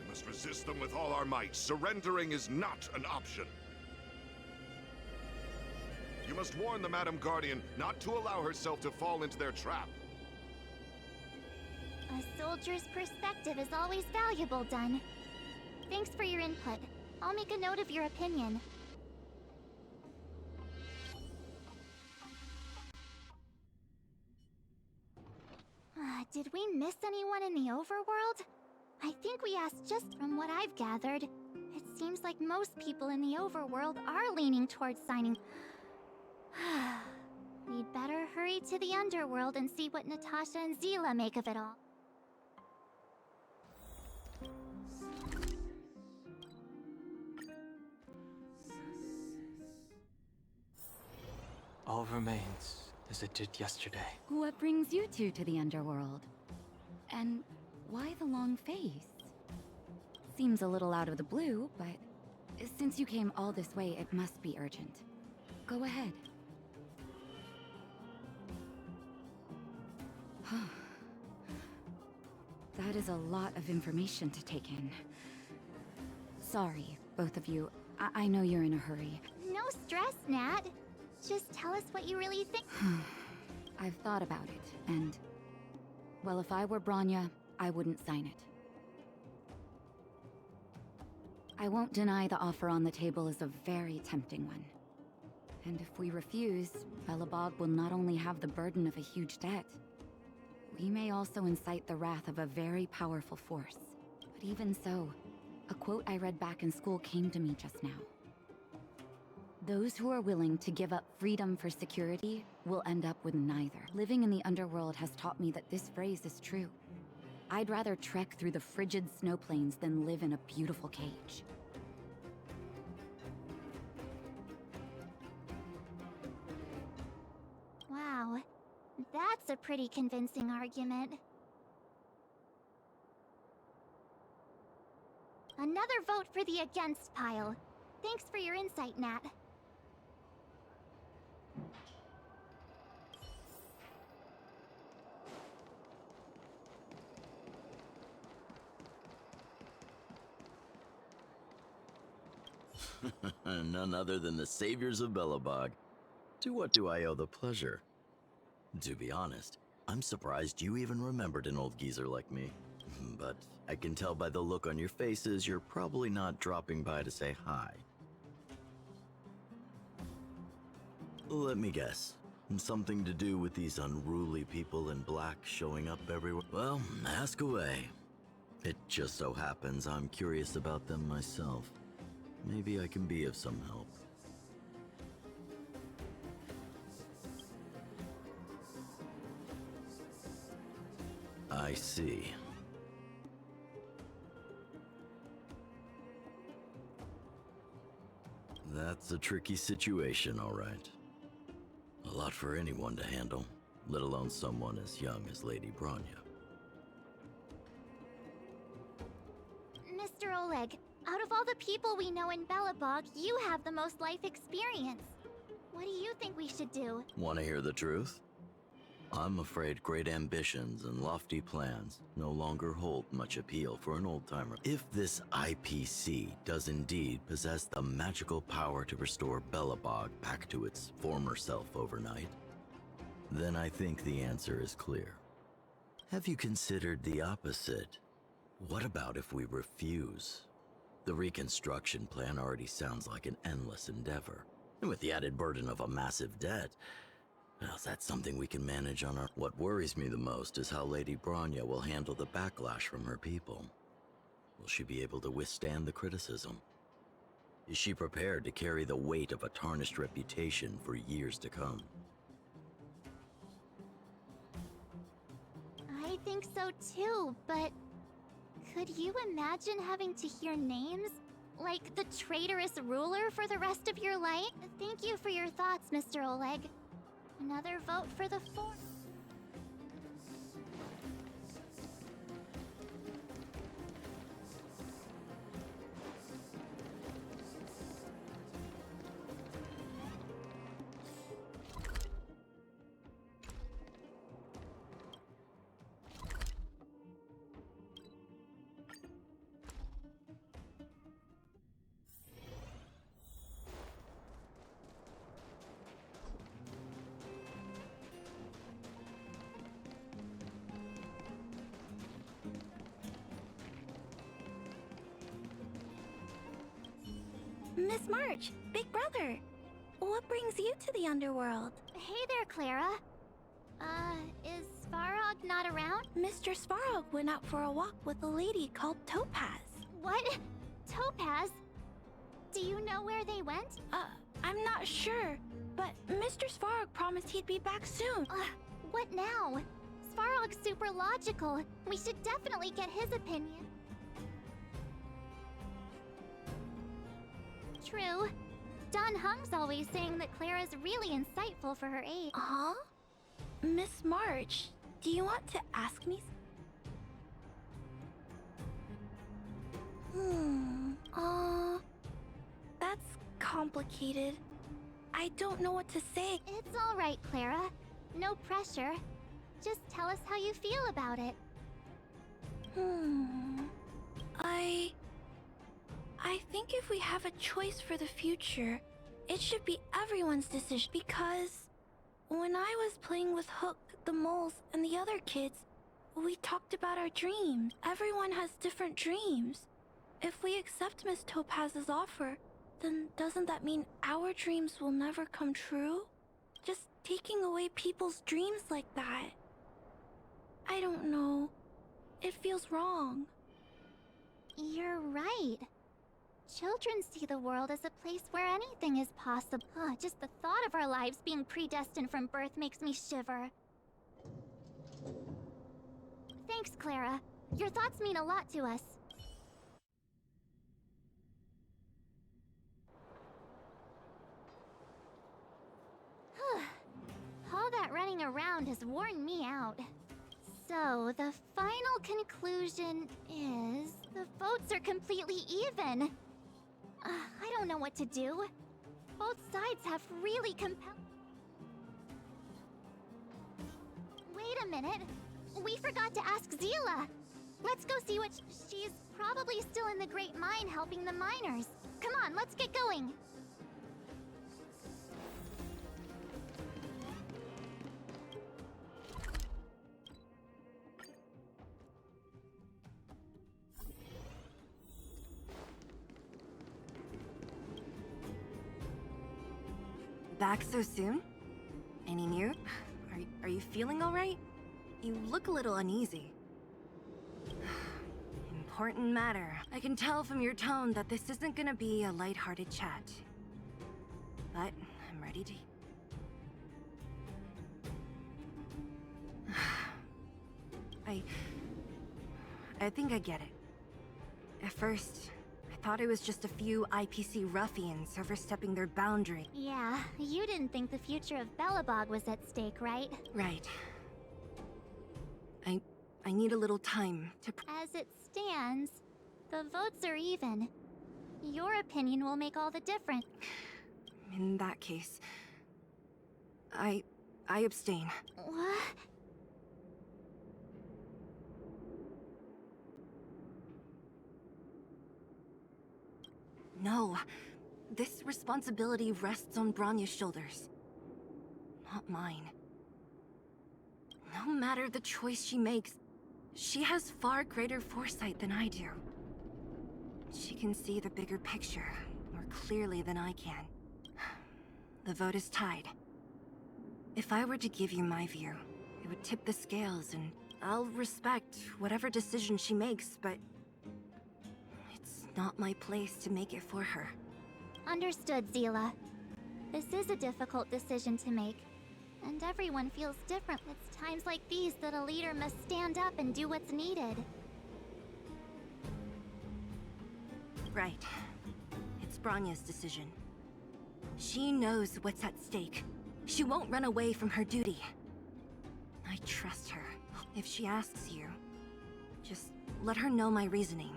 we must resist them with all our might. Surrendering is not an option. You must warn the Madam Guardian not to allow herself to fall into their trap. A soldier's perspective is always valuable, Dunn. Thanks for your input. I'll make a note of your opinion. Did we miss anyone in the overworld? I think we asked just from what I've gathered. It seems like most people in the overworld are leaning towards signing. We'd better hurry to the underworld and see what Natasha and Zila make of it all. All remains as it did yesterday. What brings you two to the underworld? And why the long face? Seems a little out of the blue, but since you came all this way, it must be urgent. Go ahead. That is a lot of information to take in. Sorry, both of you. I know you're in a hurry. No stress, Nat. Just tell us what you really think. I've thought about it, and... well, if I were Bronya, I wouldn't sign it. I won't deny the offer on the table is a very tempting one. And if we refuse, Belobog will not only have the burden of a huge debt, we may also incite the wrath of a very powerful force. But even so, a quote I read back in school came to me just now. Those who are willing to give up freedom for security will end up with neither. Living in the underworld has taught me that this phrase is true. I'd rather trek through the frigid snow plains than live in a beautiful cage. Wow, that's a pretty convincing argument. Another vote for the against pile. Thanks for your insight, Nat. None other than the saviors of Belobog. To what do I owe the pleasure? To be honest, I'm surprised you even remembered an old geezer like me. But I can tell by the look on your faces you're probably not dropping by to say hi. Let me guess. Something to do with these unruly people in black showing up everywhere? Well, ask away. It just so happens I'm curious about them myself. Maybe I can be of some help. I see. That's a tricky situation, all right. A lot for anyone to handle, let alone someone as young as Lady Bronya. Mr. Oleg, out of all the people we know in Belobog, you have the most life experience. What do you think we should do? Want to hear the truth? I'm afraid great ambitions and lofty plans no longer hold much appeal for an old-timer. If this IPC does indeed possess the magical power to restore Belobog back to its former self overnight, then I think the answer is clear. Have you considered the opposite? What about if we refuse? The reconstruction plan already sounds like an endless endeavor. And with the added burden of a massive debt, well, that's something we can manage on our... What worries me the most is how Lady Bronya will handle the backlash from her people. Will she be able to withstand the criticism? Is she prepared to carry the weight of a tarnished reputation for years to come? I think so too, but... could you imagine having to hear names? Like the traitorous ruler for the rest of your life? Thank you for your thoughts, Mr. Oleg. Another vote for the fourth. Miss March, Big Brother, what brings you to the underworld? Hey there, Clara. Is Svarog not around? Mr. Svarog went out for a walk with a lady called Topaz. What? Topaz? Do you know where they went? I'm not sure, but Mr. Svarog promised he'd be back soon. What now? Svarog's super logical. We should definitely get his opinion. True. Don Hung's always saying that Clara's really insightful for her age. Huh? Miss March, do you want to ask me? That's complicated. I don't know what to say. It's all right, Clara. No pressure. Just tell us how you feel about it. I think if we have a choice for the future, it should be everyone's decision. Because when I was playing with Hook, the moles, and the other kids, we talked about our dreams. Everyone has different dreams. If we accept Miss Topaz's offer, then doesn't that mean our dreams will never come true? Just taking away people's dreams like that. I don't know. It feels wrong. You're right. Children see the world as a place where anything is possible. Just the thought of our lives being predestined from birth makes me shiver. Thanks, Clara. Your thoughts mean a lot to us. All that running around has worn me out. So, the final conclusion is... the votes are completely even. I don't know what to do. Both sides have really compelling... Wait a minute. We forgot to ask Zila. Let's go see what she's probably still in the Great Mine helping the miners. Come on, let's get going. Back so soon? Any new? Are you feeling all right? You look a little uneasy. Important matter. I can tell from your tone that this isn't gonna be a lighthearted chat. But I'm ready to... I think I get it. At first, I thought it was just a few IPC ruffians overstepping their boundary. Yeah, you didn't think the future of Belobog was at stake, right? Right. I need a little time to... As it stands, the votes are even. Your opinion will make all the difference. In that case... I abstain. What? No. This responsibility rests on Bronya's shoulders. Not mine. No matter the choice she makes, she has far greater foresight than I do. She can see the bigger picture more clearly than I can. The vote is tied. If I were to give you my view, it would tip the scales, and I'll respect whatever decision she makes, but it's not my place to make it for her. Understood, Zila. This is a difficult decision to make, and everyone feels different. It's times like these that a leader must stand up and do what's needed. Right. It's Bronya's decision. She knows what's at stake. She won't run away from her duty. I trust her. If she asks you, just let her know my reasoning.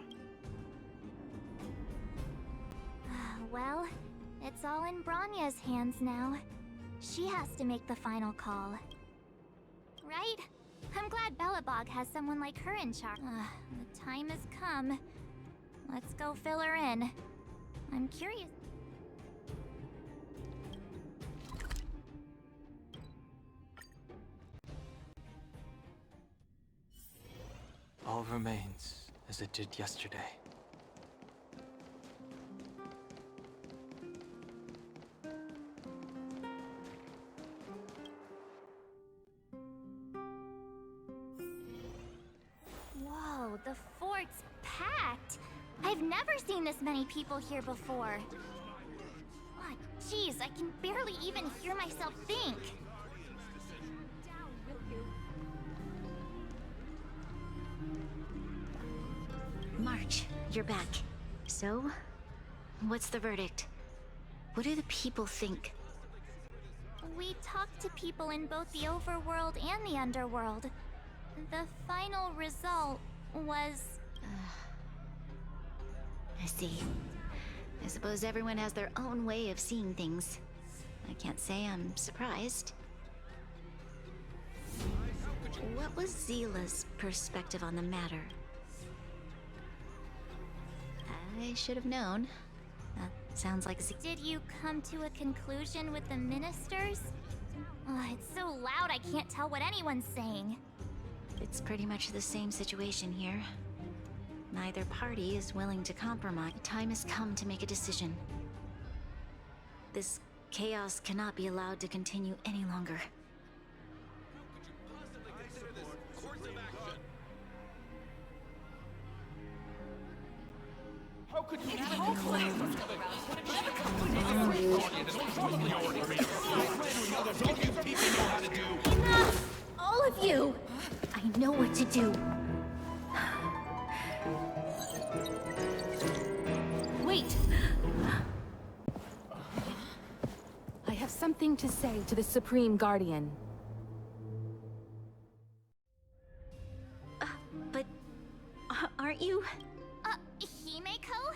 Well, it's all in Bronya's hands now. She has to make the final call. Right? I'm glad Belobog has someone like her in charge. The time has come. Let's go fill her in. I'm curious. All remains as it did yesterday. The fort's packed. I've never seen this many people here before. Oh, jeez, I can barely even hear myself think. March, you're back. So, what's the verdict? What do the people think? We talked to people in both the overworld and the underworld. The final result was... I see. I suppose everyone has their own way of seeing things. I can't say I'm surprised. What was Zila's perspective on the matter? I should have known. That sounds like Did you come to a conclusion with the ministers? Oh, it's so loud I can't tell what anyone's saying. It's pretty much the same situation here. Neither party is willing to compromise. Time has come to make a decision. This chaos cannot be allowed to continue any longer. How could you Enough! All of you! I know what to do. Wait! I have something to say to the Supreme Guardian. But aren't you? Himeko?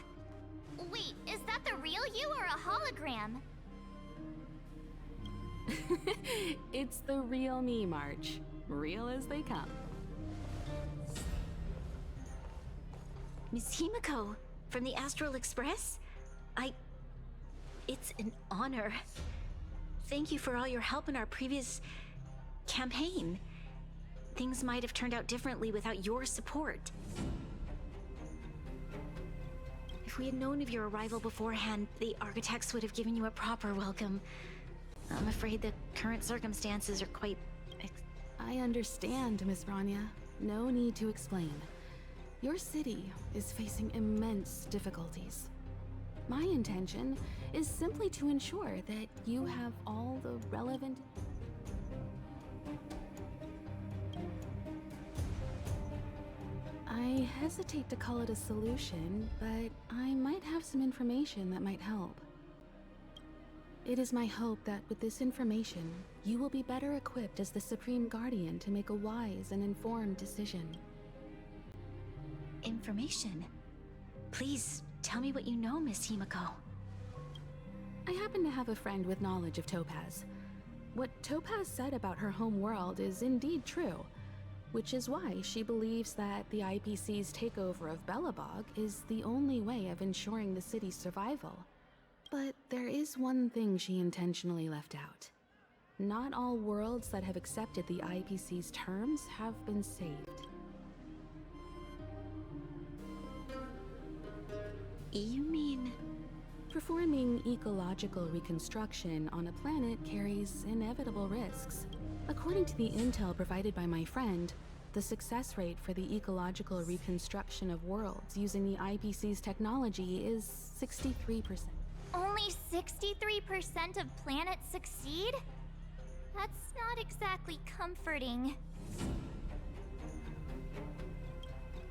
Wait, is that the real you or a hologram? It's the real me, March. Real as they come. Miss Himeko, from the Astral Express? It's an honor. Thank you for all your help in our previous campaign. Things might have turned out differently without your support. If we had known of your arrival beforehand, the architects would have given you a proper welcome. I'm afraid the current circumstances are quite... I understand, Miss Rania. No need to explain. Your city is facing immense difficulties. My intention is simply to ensure that you have all the relevant... I hesitate to call it a solution, but I might have some information that might help. It is my hope that with this information, you will be better equipped as the Supreme Guardian to make a wise and informed decision. Information? Please, tell me what you know, Miss Himeko. I happen to have a friend with knowledge of Topaz. What Topaz said about her home world is indeed true, which is why she believes that the IPC's takeover of Belobog is the only way of ensuring the city's survival. But there is one thing she intentionally left out. Not all worlds that have accepted the IPC's terms have been saved. You mean... Performing ecological reconstruction on a planet carries inevitable risks. According to the intel provided by my friend, the success rate for the ecological reconstruction of worlds using the IPC's technology is 63%. Only 63% of planets succeed? That's not exactly comforting.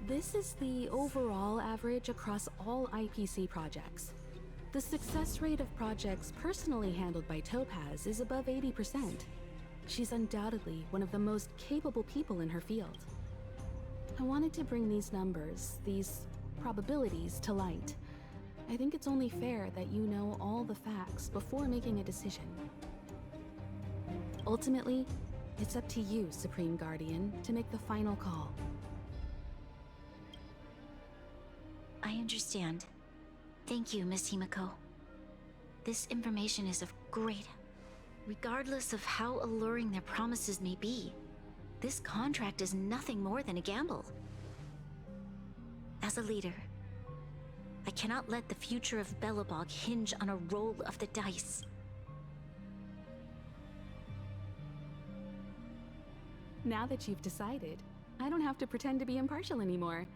This is the overall average across all IPC projects. The success rate of projects personally handled by Topaz is above 80%. She's undoubtedly one of the most capable people in her field. I wanted to bring these numbers, these probabilities, to light. I think it's only fair that you know all the facts before making a decision. Ultimately, it's up to you, Supreme Guardian, to make the final call. I understand. Thank you, Miss Himeko. This information is of great... Regardless of how alluring their promises may be, this contract is nothing more than a gamble. As a leader, I cannot let the future of Belobog hinge on a roll of the dice. Now that you've decided, I don't have to pretend to be impartial anymore.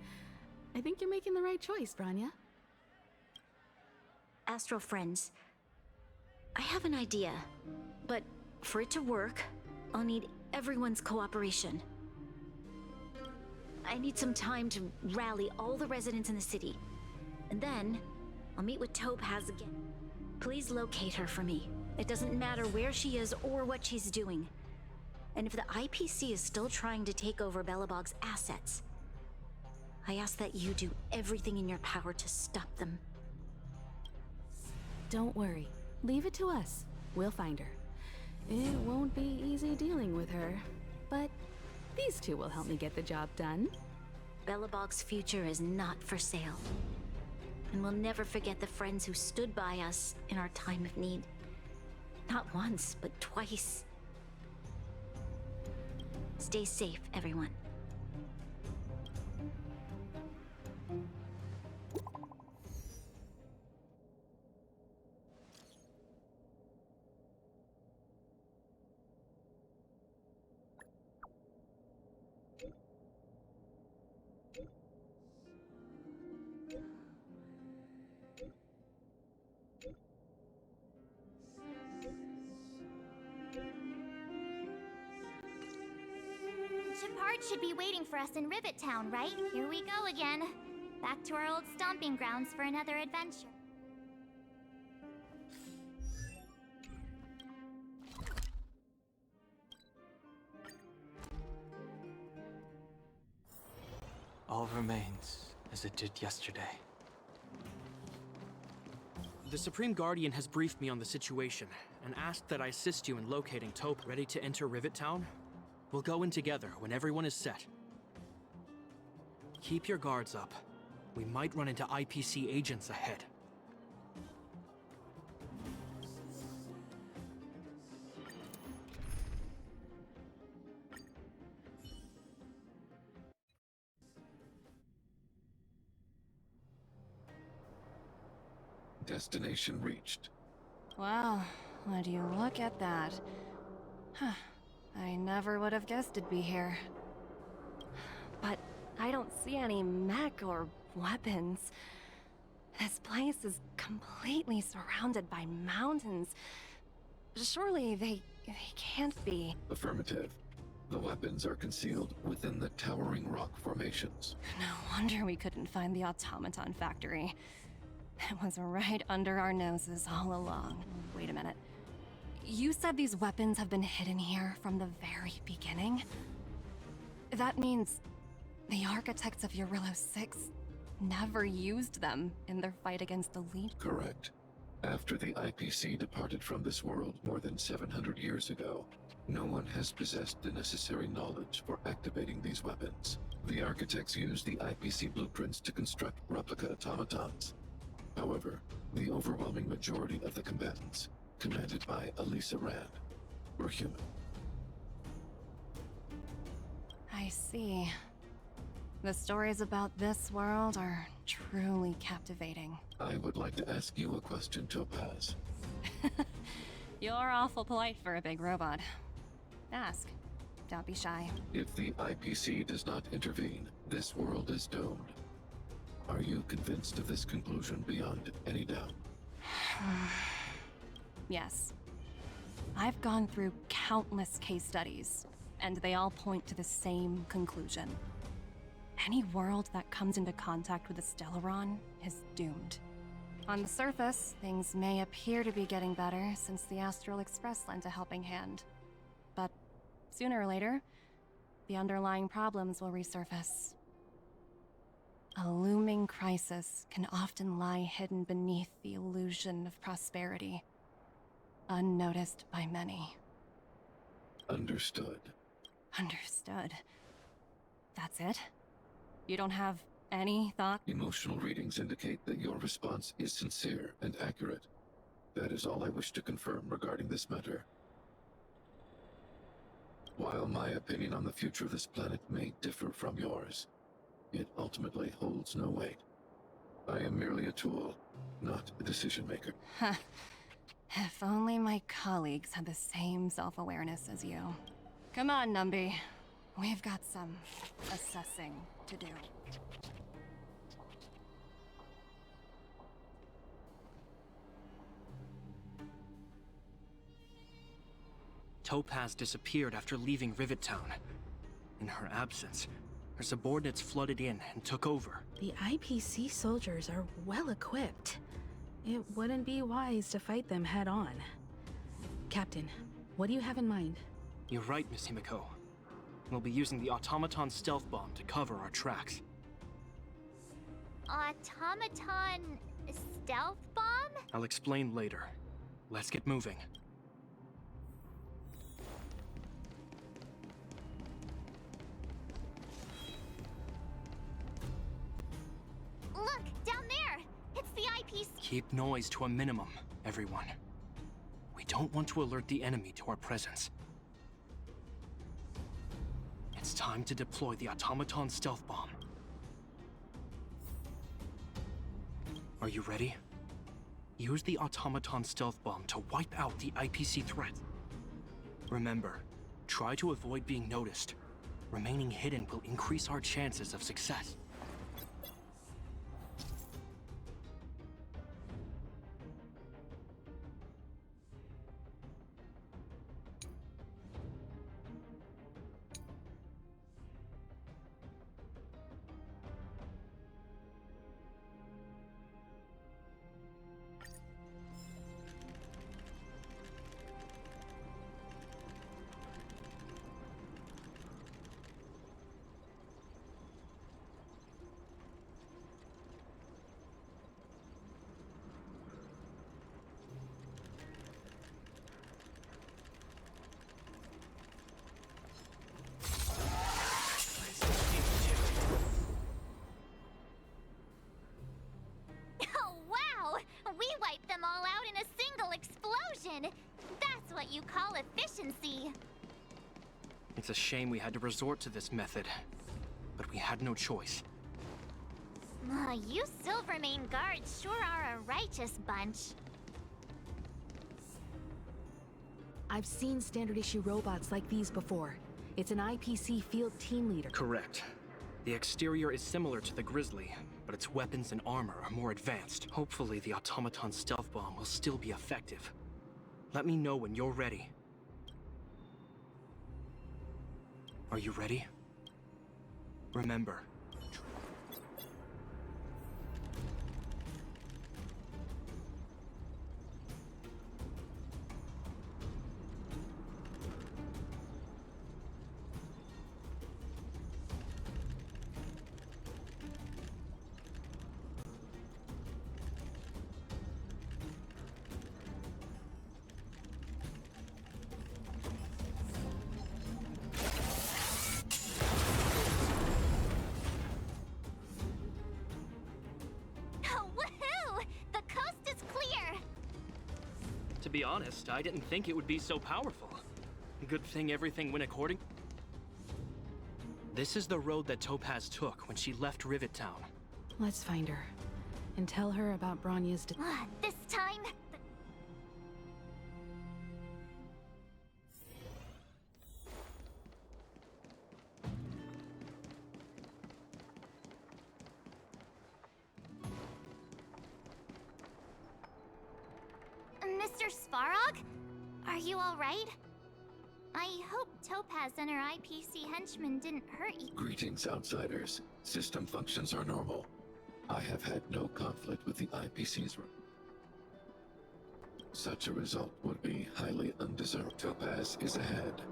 I think you're making the right choice, Branya. Astral friends, I have an idea, but for it to work, I'll need everyone's cooperation. I need some time to rally all the residents in the city, and then I'll meet with Topaz again. Please locate her for me. It doesn't matter where she is or what she's doing. And if the IPC is still trying to take over Belobog's assets, I ask that you do everything in your power to stop them. Don't worry. Leave it to us. We'll find her. It won't be easy dealing with her, but these two will help me get the job done. Belobog's future is not for sale. And we'll never forget the friends who stood by us in our time of need. Not once, but twice. Stay safe, everyone. Shepard should be waiting for us in Rivet Town, right? Here we go again. Back to our old stomping grounds for another adventure. All remains as it did yesterday. The Supreme Guardian has briefed me on the situation and asked that I assist you in locating Taupe. Ready to enter Rivet Town? We'll go in together when everyone is set. Keep your guards up. We might run into IPC agents ahead. Destination reached. Wow, would you look at that? Huh. I never would have guessed it'd be here. But I don't see any mech or weapons. This place is completely surrounded by mountains. Surely they can't be. Affirmative. The weapons are concealed within the towering rock formations. No wonder we couldn't find the automaton factory. It was right under our noses all along. Wait a minute. You said these weapons have been hidden here from the very beginning? That means the architects of Eurillo 6 never used them in their fight against the Legion? Correct. After the IPC departed from this world more than 700 years ago, no one has possessed the necessary knowledge for activating these weapons. The architects used the IPC blueprints to construct replica automatons. However, the overwhelming majority of the combatants, commanded by Elisa Rand, were human. I see. The stories about this world are truly captivating. I would like to ask you a question, Topaz. You're awful polite for a big robot. Ask. Don't be shy. If the IPC does not intervene, this world is doomed. Are you convinced of this conclusion beyond any doubt? Yes. I've gone through countless case studies, and they all point to the same conclusion. Any world that comes into contact with a Stellaron is doomed. On the surface, things may appear to be getting better since the Astral Express lent a helping hand. But sooner or later, the underlying problems will resurface. A looming crisis can often lie hidden beneath the illusion of prosperity, unnoticed by many. Understood. Understood. That's it? You don't have any thought? Emotional readings indicate that your response is sincere and accurate. That is all I wish to confirm regarding this matter. While my opinion on the future of this planet may differ from yours, it ultimately holds no weight. I am merely a tool, not a decision maker. Huh. If only my colleagues had the same self-awareness as you. Come on, Numby. We've got some assessing to do. Topaz disappeared after leaving Rivet Town. In her absence, her subordinates flooded in and took over. The IPC soldiers are well equipped. It wouldn't be wise to fight them head on. Captain, what do you have in mind? You're right, Miss Himiko. We'll be using the automaton stealth bomb to cover our tracks. Automaton stealth bomb? I'll explain later. Let's get moving. Look, down there! It's the IPC. Keep noise to a minimum, everyone. We don't want to alert the enemy to our presence. It's time to deploy the automaton stealth bomb. Are you ready? Use the automaton stealth bomb to wipe out the IPC threat. Remember, try to avoid being noticed. Remaining hidden will increase our chances of success. That's what you call efficiency. It's a shame we had to resort to this method, but we had no choice. You Silvermane guards sure are a righteous bunch. I've seen standard issue robots like these before. It's an IPC field team leader. Correct. The exterior is similar to the Grizzly, but its weapons and armor are more advanced. Hopefully the automaton stealth bomb will still be effective. Let me know when you're ready. Are you ready? Remember, to be honest, I didn't think it would be so powerful. Good thing everything went according. This is the road that Topaz took when she left Rivet Town. Let's find her and tell her about Bronya's. This time. Mr. Svarog? Are you all right? I hope Topaz and her IPC henchmen didn't hurt you. Greetings, outsiders. System functions are normal. I have had no conflict with the IPC's. Such a result would be highly undeserved. Topaz is ahead.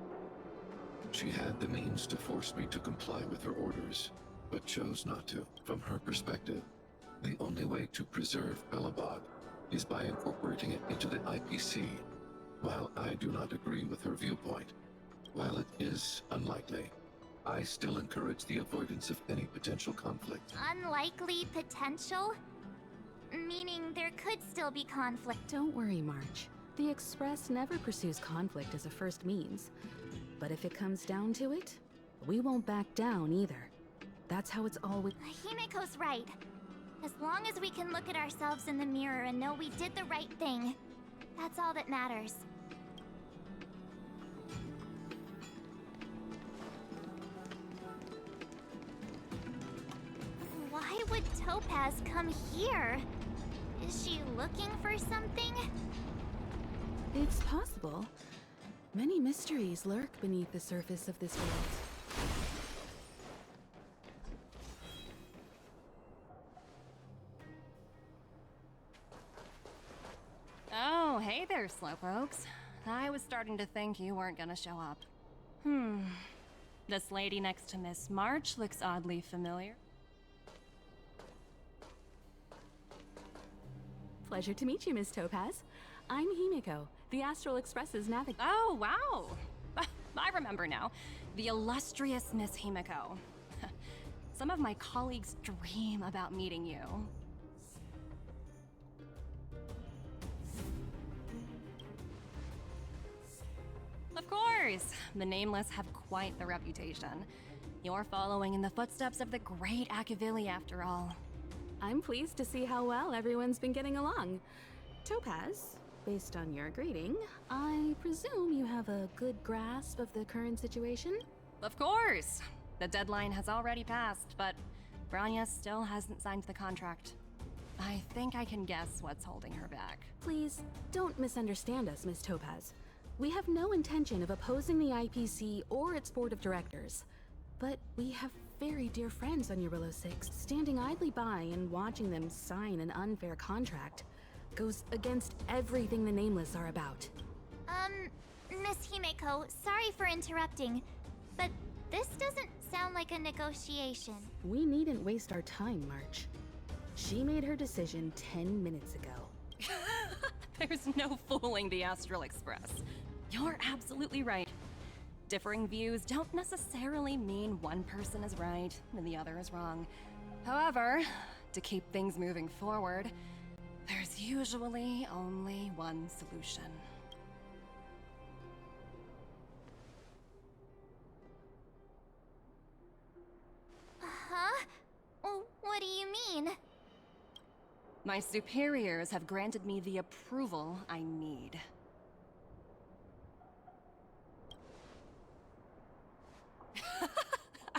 She had the means to force me to comply with her orders, but chose not to. From her perspective, the only way to preserve Belobog is by incorporating it into the IPC. While I do not agree with her viewpoint, while it is unlikely, I still encourage the avoidance of any potential conflict. Unlikely potential? Meaning there could still be conflict. Don't worry, March. The Express never pursues conflict as a first means. But if it comes down to it, we won't back down either. That's how it's always. Himiko's right. As long as we can look at ourselves in the mirror and know we did the right thing, that's all that matters. TOPAZ come here? Is she looking for something? It's possible. Many mysteries lurk beneath the surface of this world. Oh, hey there, Slowpokes. I was starting to think you weren't gonna show up. This lady next to Miss March looks oddly familiar. Pleasure to meet you, Miss Topaz. I'm Himiko, the Astral Express's navigator. Oh, wow! I remember now. The illustrious Miss Himiko. Some of my colleagues dream about meeting you. Of course! The Nameless have quite the reputation. You're following in the footsteps of the great Akavili, after all. I'm pleased to see how well everyone's been getting along. Topaz, based on your greeting, I presume you have a good grasp of the current situation? Of course! The deadline has already passed, but Branya still hasn't signed the contract. I think I can guess what's holding her back. Please, don't misunderstand us, Miss Topaz. We have no intention of opposing the IPC or its board of directors. But we have very dear friends on Eurillo 6. Standing idly by and watching them sign an unfair contract goes against everything the Nameless are about. Miss Himeko, sorry for interrupting, but this doesn't sound like a negotiation. We needn't waste our time, March. She made her decision 10 minutes ago. There's no fooling the Astral Express. You're absolutely right. Differing views don't necessarily mean one person is right and the other is wrong. However, to keep things moving forward, there's usually only one solution. Huh? What do you mean? My superiors have granted me the approval I need.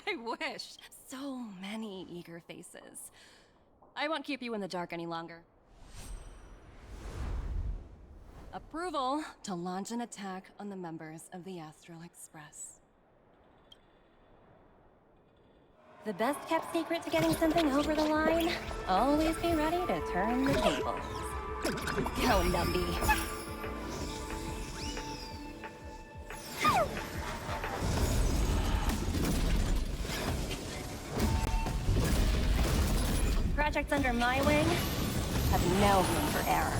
I wish. So many eager faces. I won't keep you in the dark any longer. Approval to launch an attack on the members of the Astral Express. The best kept secret to getting something over the line? Always be ready to turn the tables. Go, Numby. Projects under my wing have no room for error.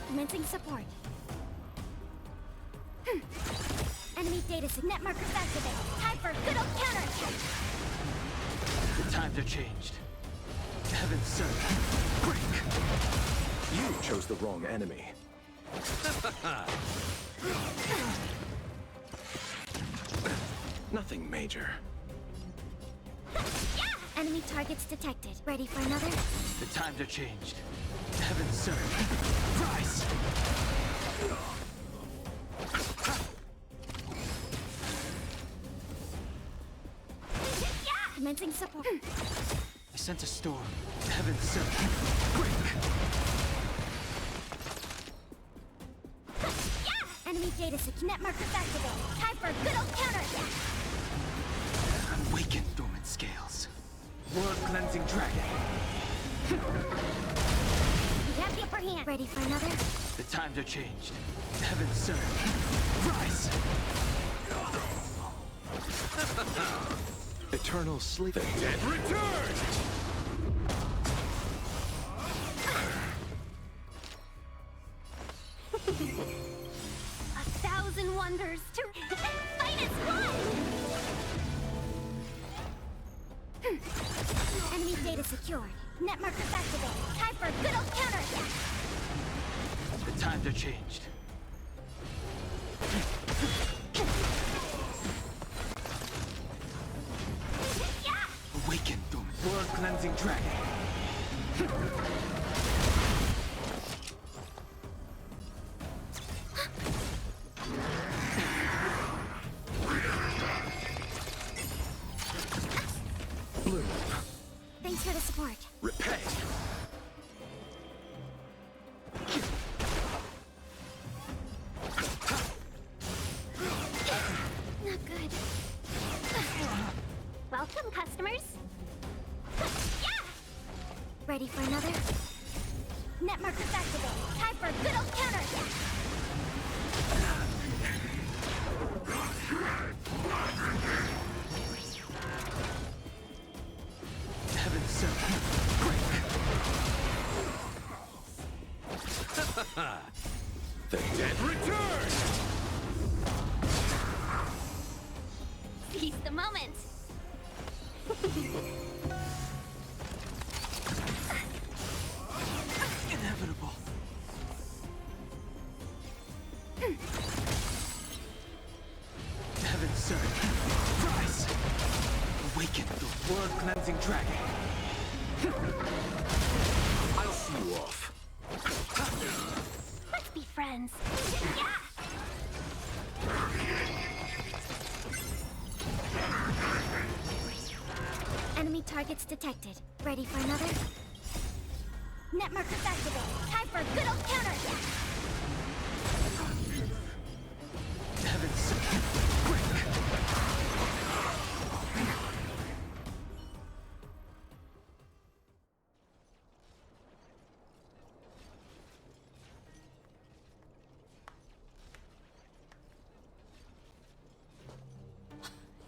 Commencing support. Enemy data net markers activate. Time for a good old counterattack. The times are changed. Heaven sent. Break! You chose the wrong enemy. Nothing major. Enemy targets detected. Ready for another? The times are changed. Heaven sent. Rise! Commencing support. I sent a storm. Heaven sent. Break! Enemy data net markers activate. Time for a good old counterattack. Awaken dormant scales. World cleansing dragon. We have the upper hand. Ready for another? The times are changed. Heaven sent. Rise! Eternal sleep. The dead return! A thousand wonders to fight as one! Enemy data secured. Net markers activated. Time for a good old counterattack. The times are changed. Awaken dormant. World cleansing dragon. Thanks for the support. Repay! Not good. Welcome, customers. Yeah! Ready for another? Net markers activate. Time for a good old counter. Heaven sent. The dead return! Seize the moment. Inevitable. Heaven sent. Rise! Awaken the world-cleansing dragon. I'll see you off. Let's be friends. Yeah! Enemy targets detected. Ready for another? Net markers activate. Time for a good old counter. Heaven sent. Quick!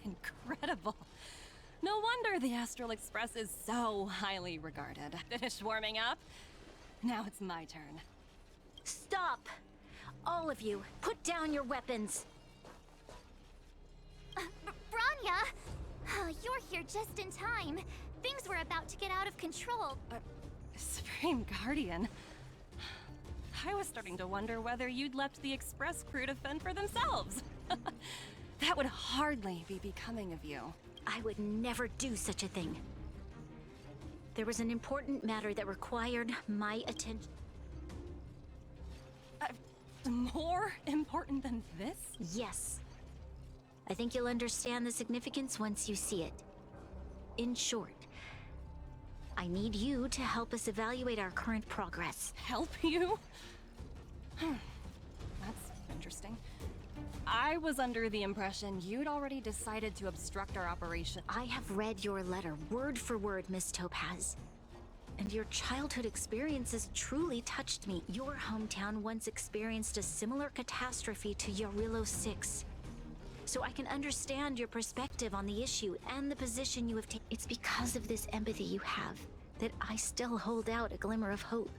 Incredible. No wonder the Astral Express is so highly regarded. Finished warming up? Now it's my turn. Stop! All of you, put down your weapons. Branya! You're here just in time. Things were about to get out of control. Supreme Guardian. I was starting to wonder whether you'd left the Express crew to fend for themselves. That would hardly be becoming of you. I would never do such a thing. There was an important matter that required my attention. More important than this? Yes. I think you'll understand the significance once you see it. In short, I need you to help us evaluate our current progress. Help you? That's interesting. I was under the impression you'd already decided to obstruct our operation. I have read your letter word for word, Miss Topaz. And your childhood experiences truly touched me. Your hometown once experienced a similar catastrophe to Yarillo 6. So I can understand your perspective on the issue and the position you have taken. It's because of this empathy you have that I still hold out a glimmer of hope.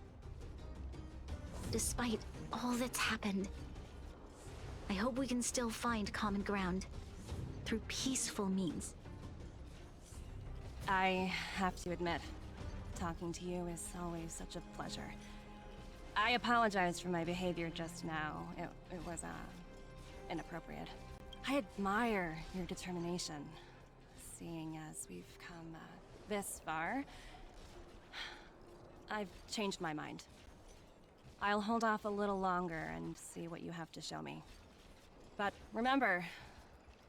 Despite all that's happened, I hope we can still find common ground through peaceful means. I have to admit, talking to you is always such a pleasure. I apologize for my behavior just now. It was, inappropriate. I admire your determination, seeing as we've come, this far. I've changed my mind. I'll hold off a little longer and see what you have to show me. But remember,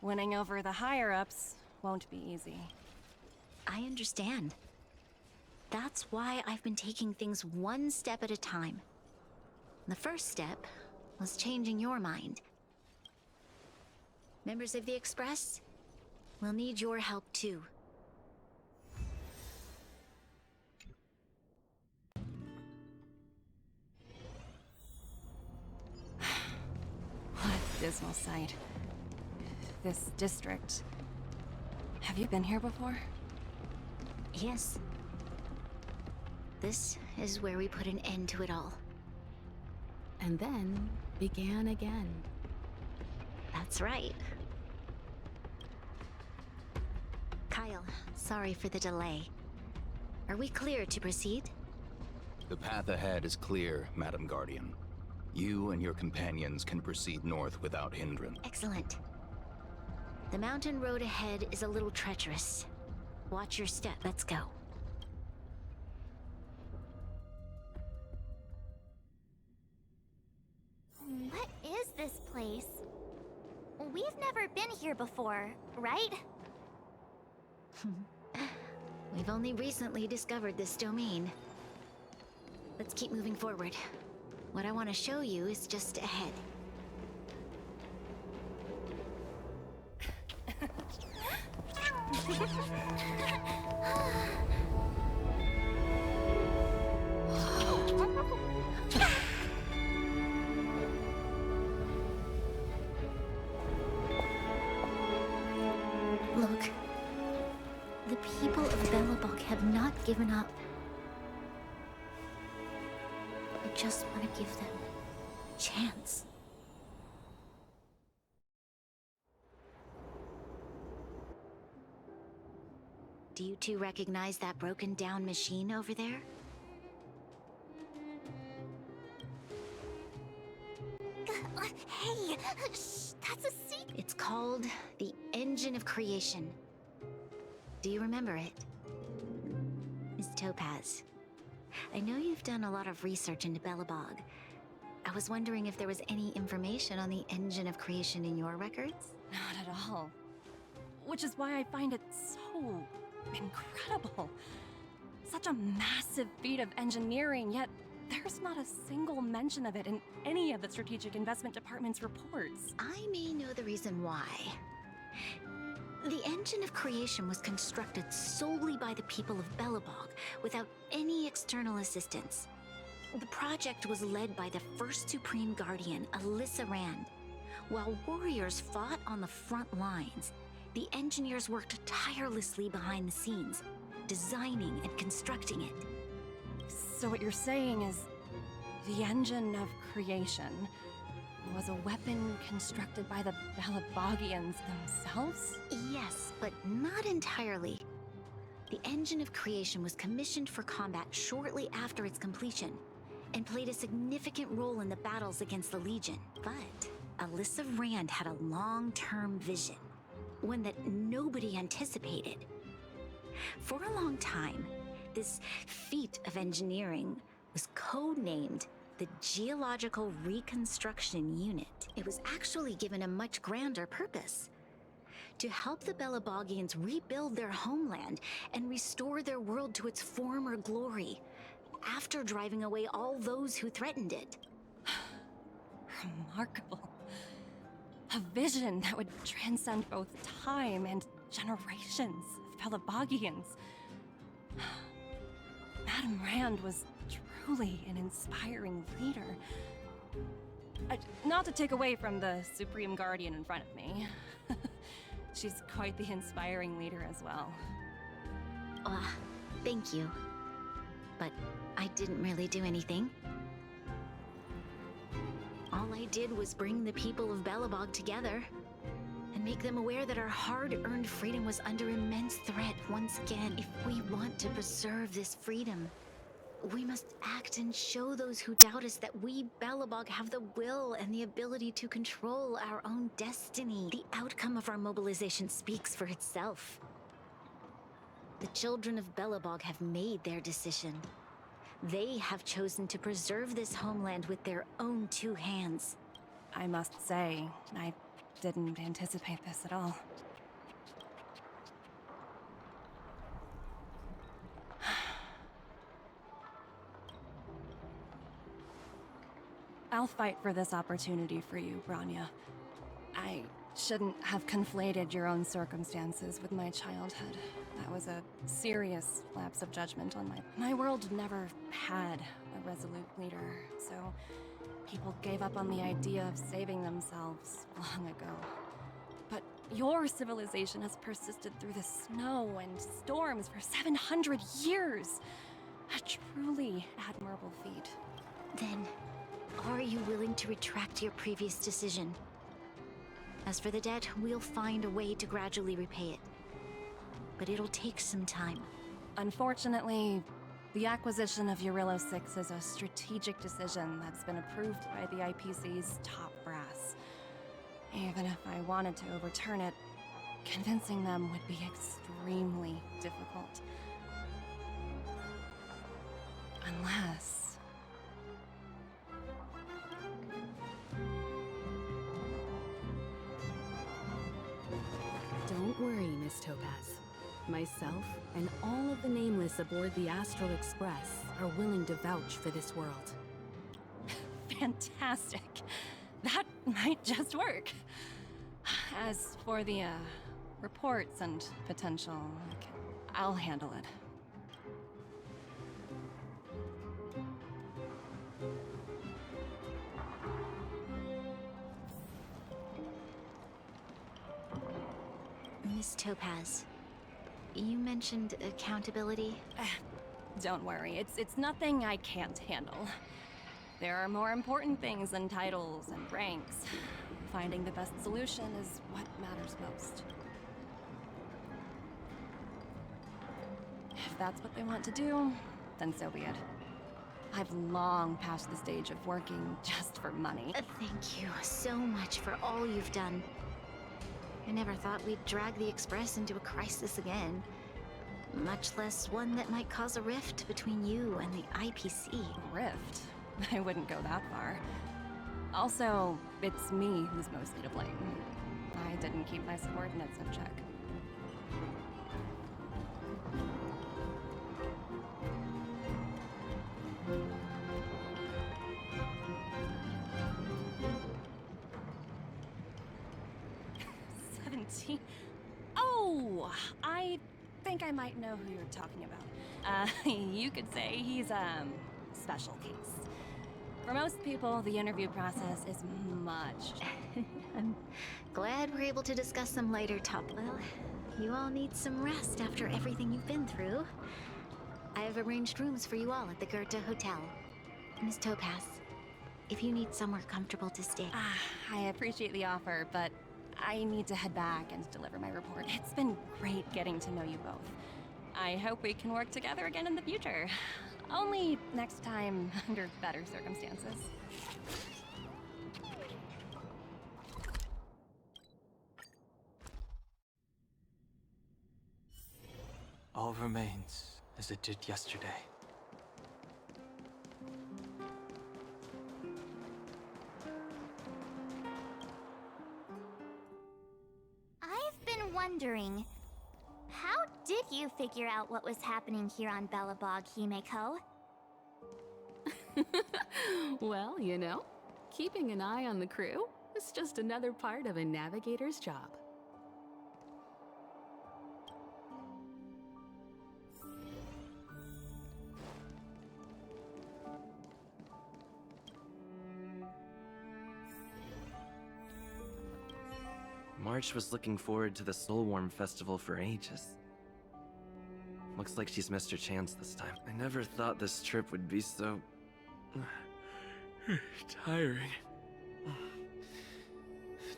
winning over the higher-ups won't be easy. I understand. That's why I've been taking things one step at a time. The first step was changing your mind. Members of the Express, we'll need your help too. What a dismal sight. This district. Have you been here before? Yes. This is where we put an end to it all. And then began again. That's right. Kyle, sorry for the delay. Are we clear to proceed? The path ahead is clear, Madam Guardian. You and your companions can proceed north without hindrance. Excellent. The mountain road ahead is a little treacherous. Watch your step. Let's go. What is this place? We've never been here before, right? We've only recently discovered this domain. Let's keep moving forward. What I want to show you is just ahead. Look. The people of Belobog have not given up. I just want to give them a chance. Do you two recognize that broken down machine over there? Hey, shh, that's a secret. It's called the Engine of Creation. Do you remember it? Miss Topaz, I know you've done a lot of research into Belobog. I was wondering if there was any information on the Engine of Creation in your records? Not at all. Which is why I find it so incredible. Such a massive feat of engineering, yet there's not a single mention of it in any of the Strategic Investment Department's reports. I may know the reason why. The Engine of Creation was constructed solely by the people of Belobog, without any external assistance. The project was led by the first Supreme Guardian, Alyssa Rand. While warriors fought on the front lines, the engineers worked tirelessly behind the scenes, designing and constructing it. So what you're saying is, the Engine of Creation was a weapon constructed by the Belabogians themselves? Yes, but not entirely. The Engine of Creation was commissioned for combat shortly after its completion, and played a significant role in the battles against the Legion. But Alyssa Rand had a long-term vision, one that nobody anticipated. For a long time, this feat of engineering was codenamed the Geological Reconstruction Unit. It was actually given a much grander purpose: to help the Belabogians rebuild their homeland and restore their world to its former glory, after driving away all those who threatened it. Remarkable. A vision that would transcend both time and generations of Belabogians. Madame Rand was truly an inspiring leader. Not to take away from the Supreme Guardian in front of me. She's quite the inspiring leader as well. Thank you. But I didn't really do anything. All I did was bring the people of Belobog together and make them aware that our hard-earned freedom was under immense threat once again. If we want to preserve this freedom, we must act and show those who doubt us that we, Belobog, have the will and the ability to control our own destiny. The outcome of our mobilization speaks for itself. The children of Belobog have made their decision. They have chosen to preserve this homeland with their own two hands. I must say, I didn't anticipate this at all. I'll fight for this opportunity for you, Branya. I shouldn't have conflated your own circumstances with my childhood. That was a serious lapse of judgment on my world never had a resolute leader, so people gave up on the idea of saving themselves long ago. But your civilization has persisted through the snow and storms for 700 years. A truly admirable feat. Then, are you willing to retract your previous decision? As for the debt, we'll find a way to gradually repay it. But it'll take some time. Unfortunately, the acquisition of Urilla 6 is a strategic decision that's been approved by the IPC's top brass. Even if I wanted to overturn it, convincing them would be extremely difficult. Unless... Don't worry, Miss Topaz. Myself and all of the Nameless aboard the Astral Express are willing to vouch for this world. Fantastic. That might just work. As for the, reports and potential, I'll handle it. Miss Topaz, you mentioned accountability. Don't worry, it's nothing I can't handle. There are more important things than titles and ranks. Finding the best solution is what matters most. If that's what they want to do, then so be it. I've long passed the stage of working just for money. Thank you so much for all you've done. I never thought we'd drag the Express into a crisis again. Much less one that might cause a rift between you and the IPC. Rift? I wouldn't go that far. Also, it's me who's mostly to blame. I didn't keep my subordinates in check. Oh, I think I might know who you're talking about. You could say he's a special case. For most people, the interview process is much. I'm glad we're able to discuss them later, Topwell. You all need some rest after everything you've been through. I have arranged rooms for you all at the Goethe Hotel. Miss Topaz, if you need somewhere comfortable to stay. I appreciate the offer, but I need to head back and deliver my report. It's been great getting to know you both. I hope we can work together again in the future. Only next time under better circumstances. All remains as it did yesterday. I've been wondering, how did you figure out what was happening here on Belobog, Himeko? Well, you know, keeping an eye on the crew is just another part of a navigator's job. March was looking forward to the Soulwarm Festival for ages. Looks like she's missed her chance this time. I never thought this trip would be so... tiring.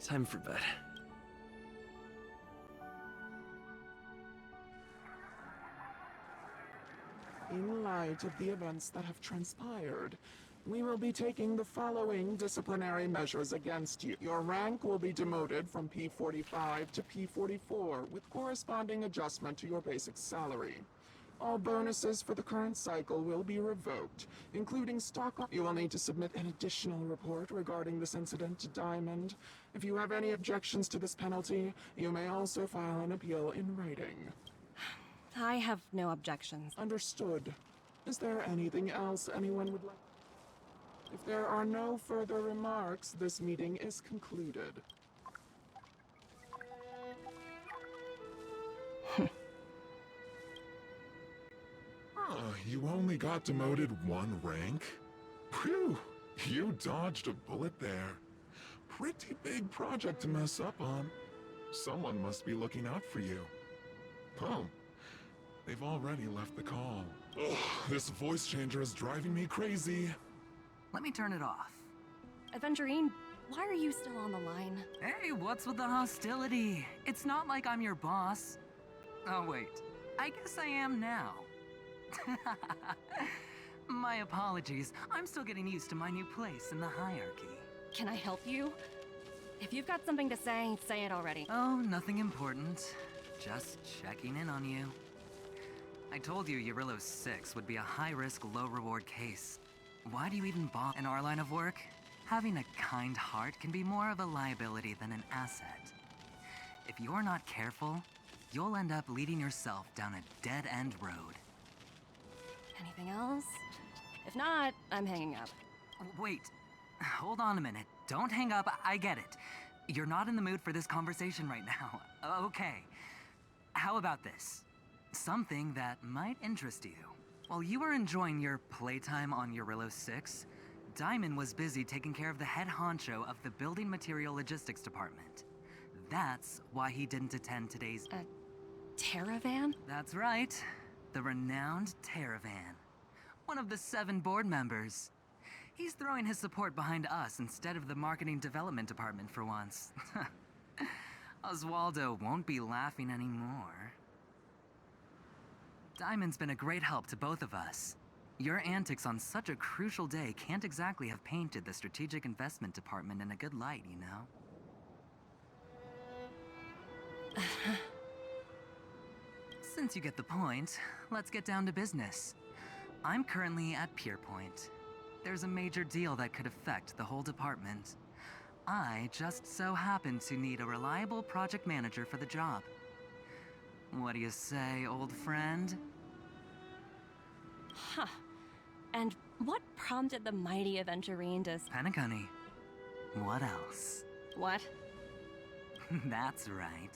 Time for bed. In light of the events that have transpired, we will be taking the following disciplinary measures against you. Your rank will be demoted from P45 to P44, with corresponding adjustment to your basic salary. All bonuses for the current cycle will be revoked, including stock. You will need to submit an additional report regarding this incident to Diamond. If you have any objections to this penalty, you may also file an appeal in writing. I have no objections. Understood. Is there anything else anyone would like? If there are no further remarks, this meeting is concluded. You only got demoted one rank? Phew, you dodged a bullet there. Pretty big project to mess up on. Someone must be looking out for you. Oh, they've already left the call. Ugh, this voice changer is driving me crazy. Let me turn it off. Aventurine, why are you still on the line? Hey, what's with the hostility? It's not like I'm your boss. Oh, wait. I guess I am now. My apologies. I'm still getting used to my new place in the hierarchy. Can I help you? If you've got something to say it already. Oh, nothing important. Just checking in on you. I told you Eurylos 6 would be a high-risk, low-reward case. Why do you even bother? In our line of work, having a kind heart can be more of a liability than an asset. If you're not careful, you'll end up leading yourself down a dead-end road. Anything else? If not, I'm hanging up. Wait, hold on a minute. Don't hang up, I get it. You're not in the mood for this conversation right now. Okay. How about this? Something that might interest you. While you were enjoying your playtime on Eurillo 6, Diamond was busy taking care of the head honcho of the Building Material Logistics Department. That's why he didn't attend today's... Terravan? That's right. The renowned Terravan. One of the 7 board members. He's throwing his support behind us instead of the Marketing Development Department for once. Oswaldo won't be laughing anymore. Diamond's been a great help to both of us. Your antics on such a crucial day can't exactly have painted the Strategic Investment Department in a good light, you know? Since you get the point, let's get down to business. I'm currently at Pierpoint. There's a major deal that could affect the whole department. I just so happen to need a reliable project manager for the job. What do you say, old friend? Huh. And what prompted the mighty Aventurine to... Penacony. What else? What? That's right.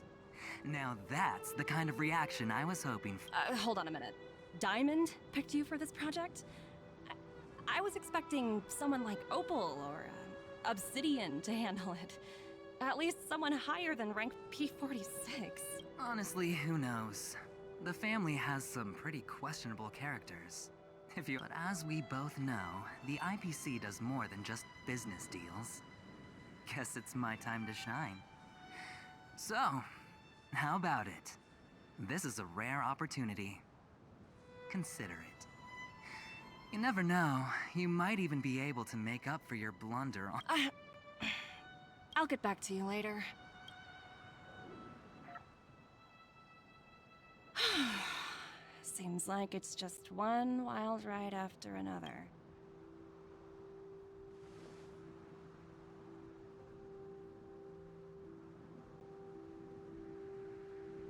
Now that's the kind of reaction I was hoping for. Hold on a minute. Diamond picked you for this project? I was expecting someone like Opal or Obsidian to handle it. At least someone higher than rank P46. Honestly, who knows? The family has some pretty questionable characters. But as we both know, the IPC does more than just business deals. Guess it's my time to shine. So, how about it? This is a rare opportunity. Consider it. You never know, you might even be able to make up for your blunder on... I'll get back to you later. Seems like it's just one wild ride after another.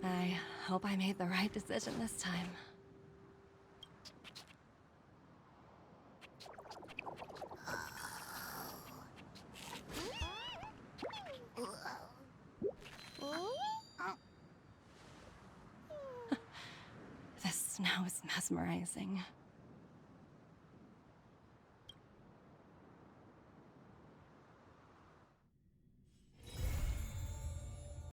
I hope I made the right decision this time. The snow is mesmerizing.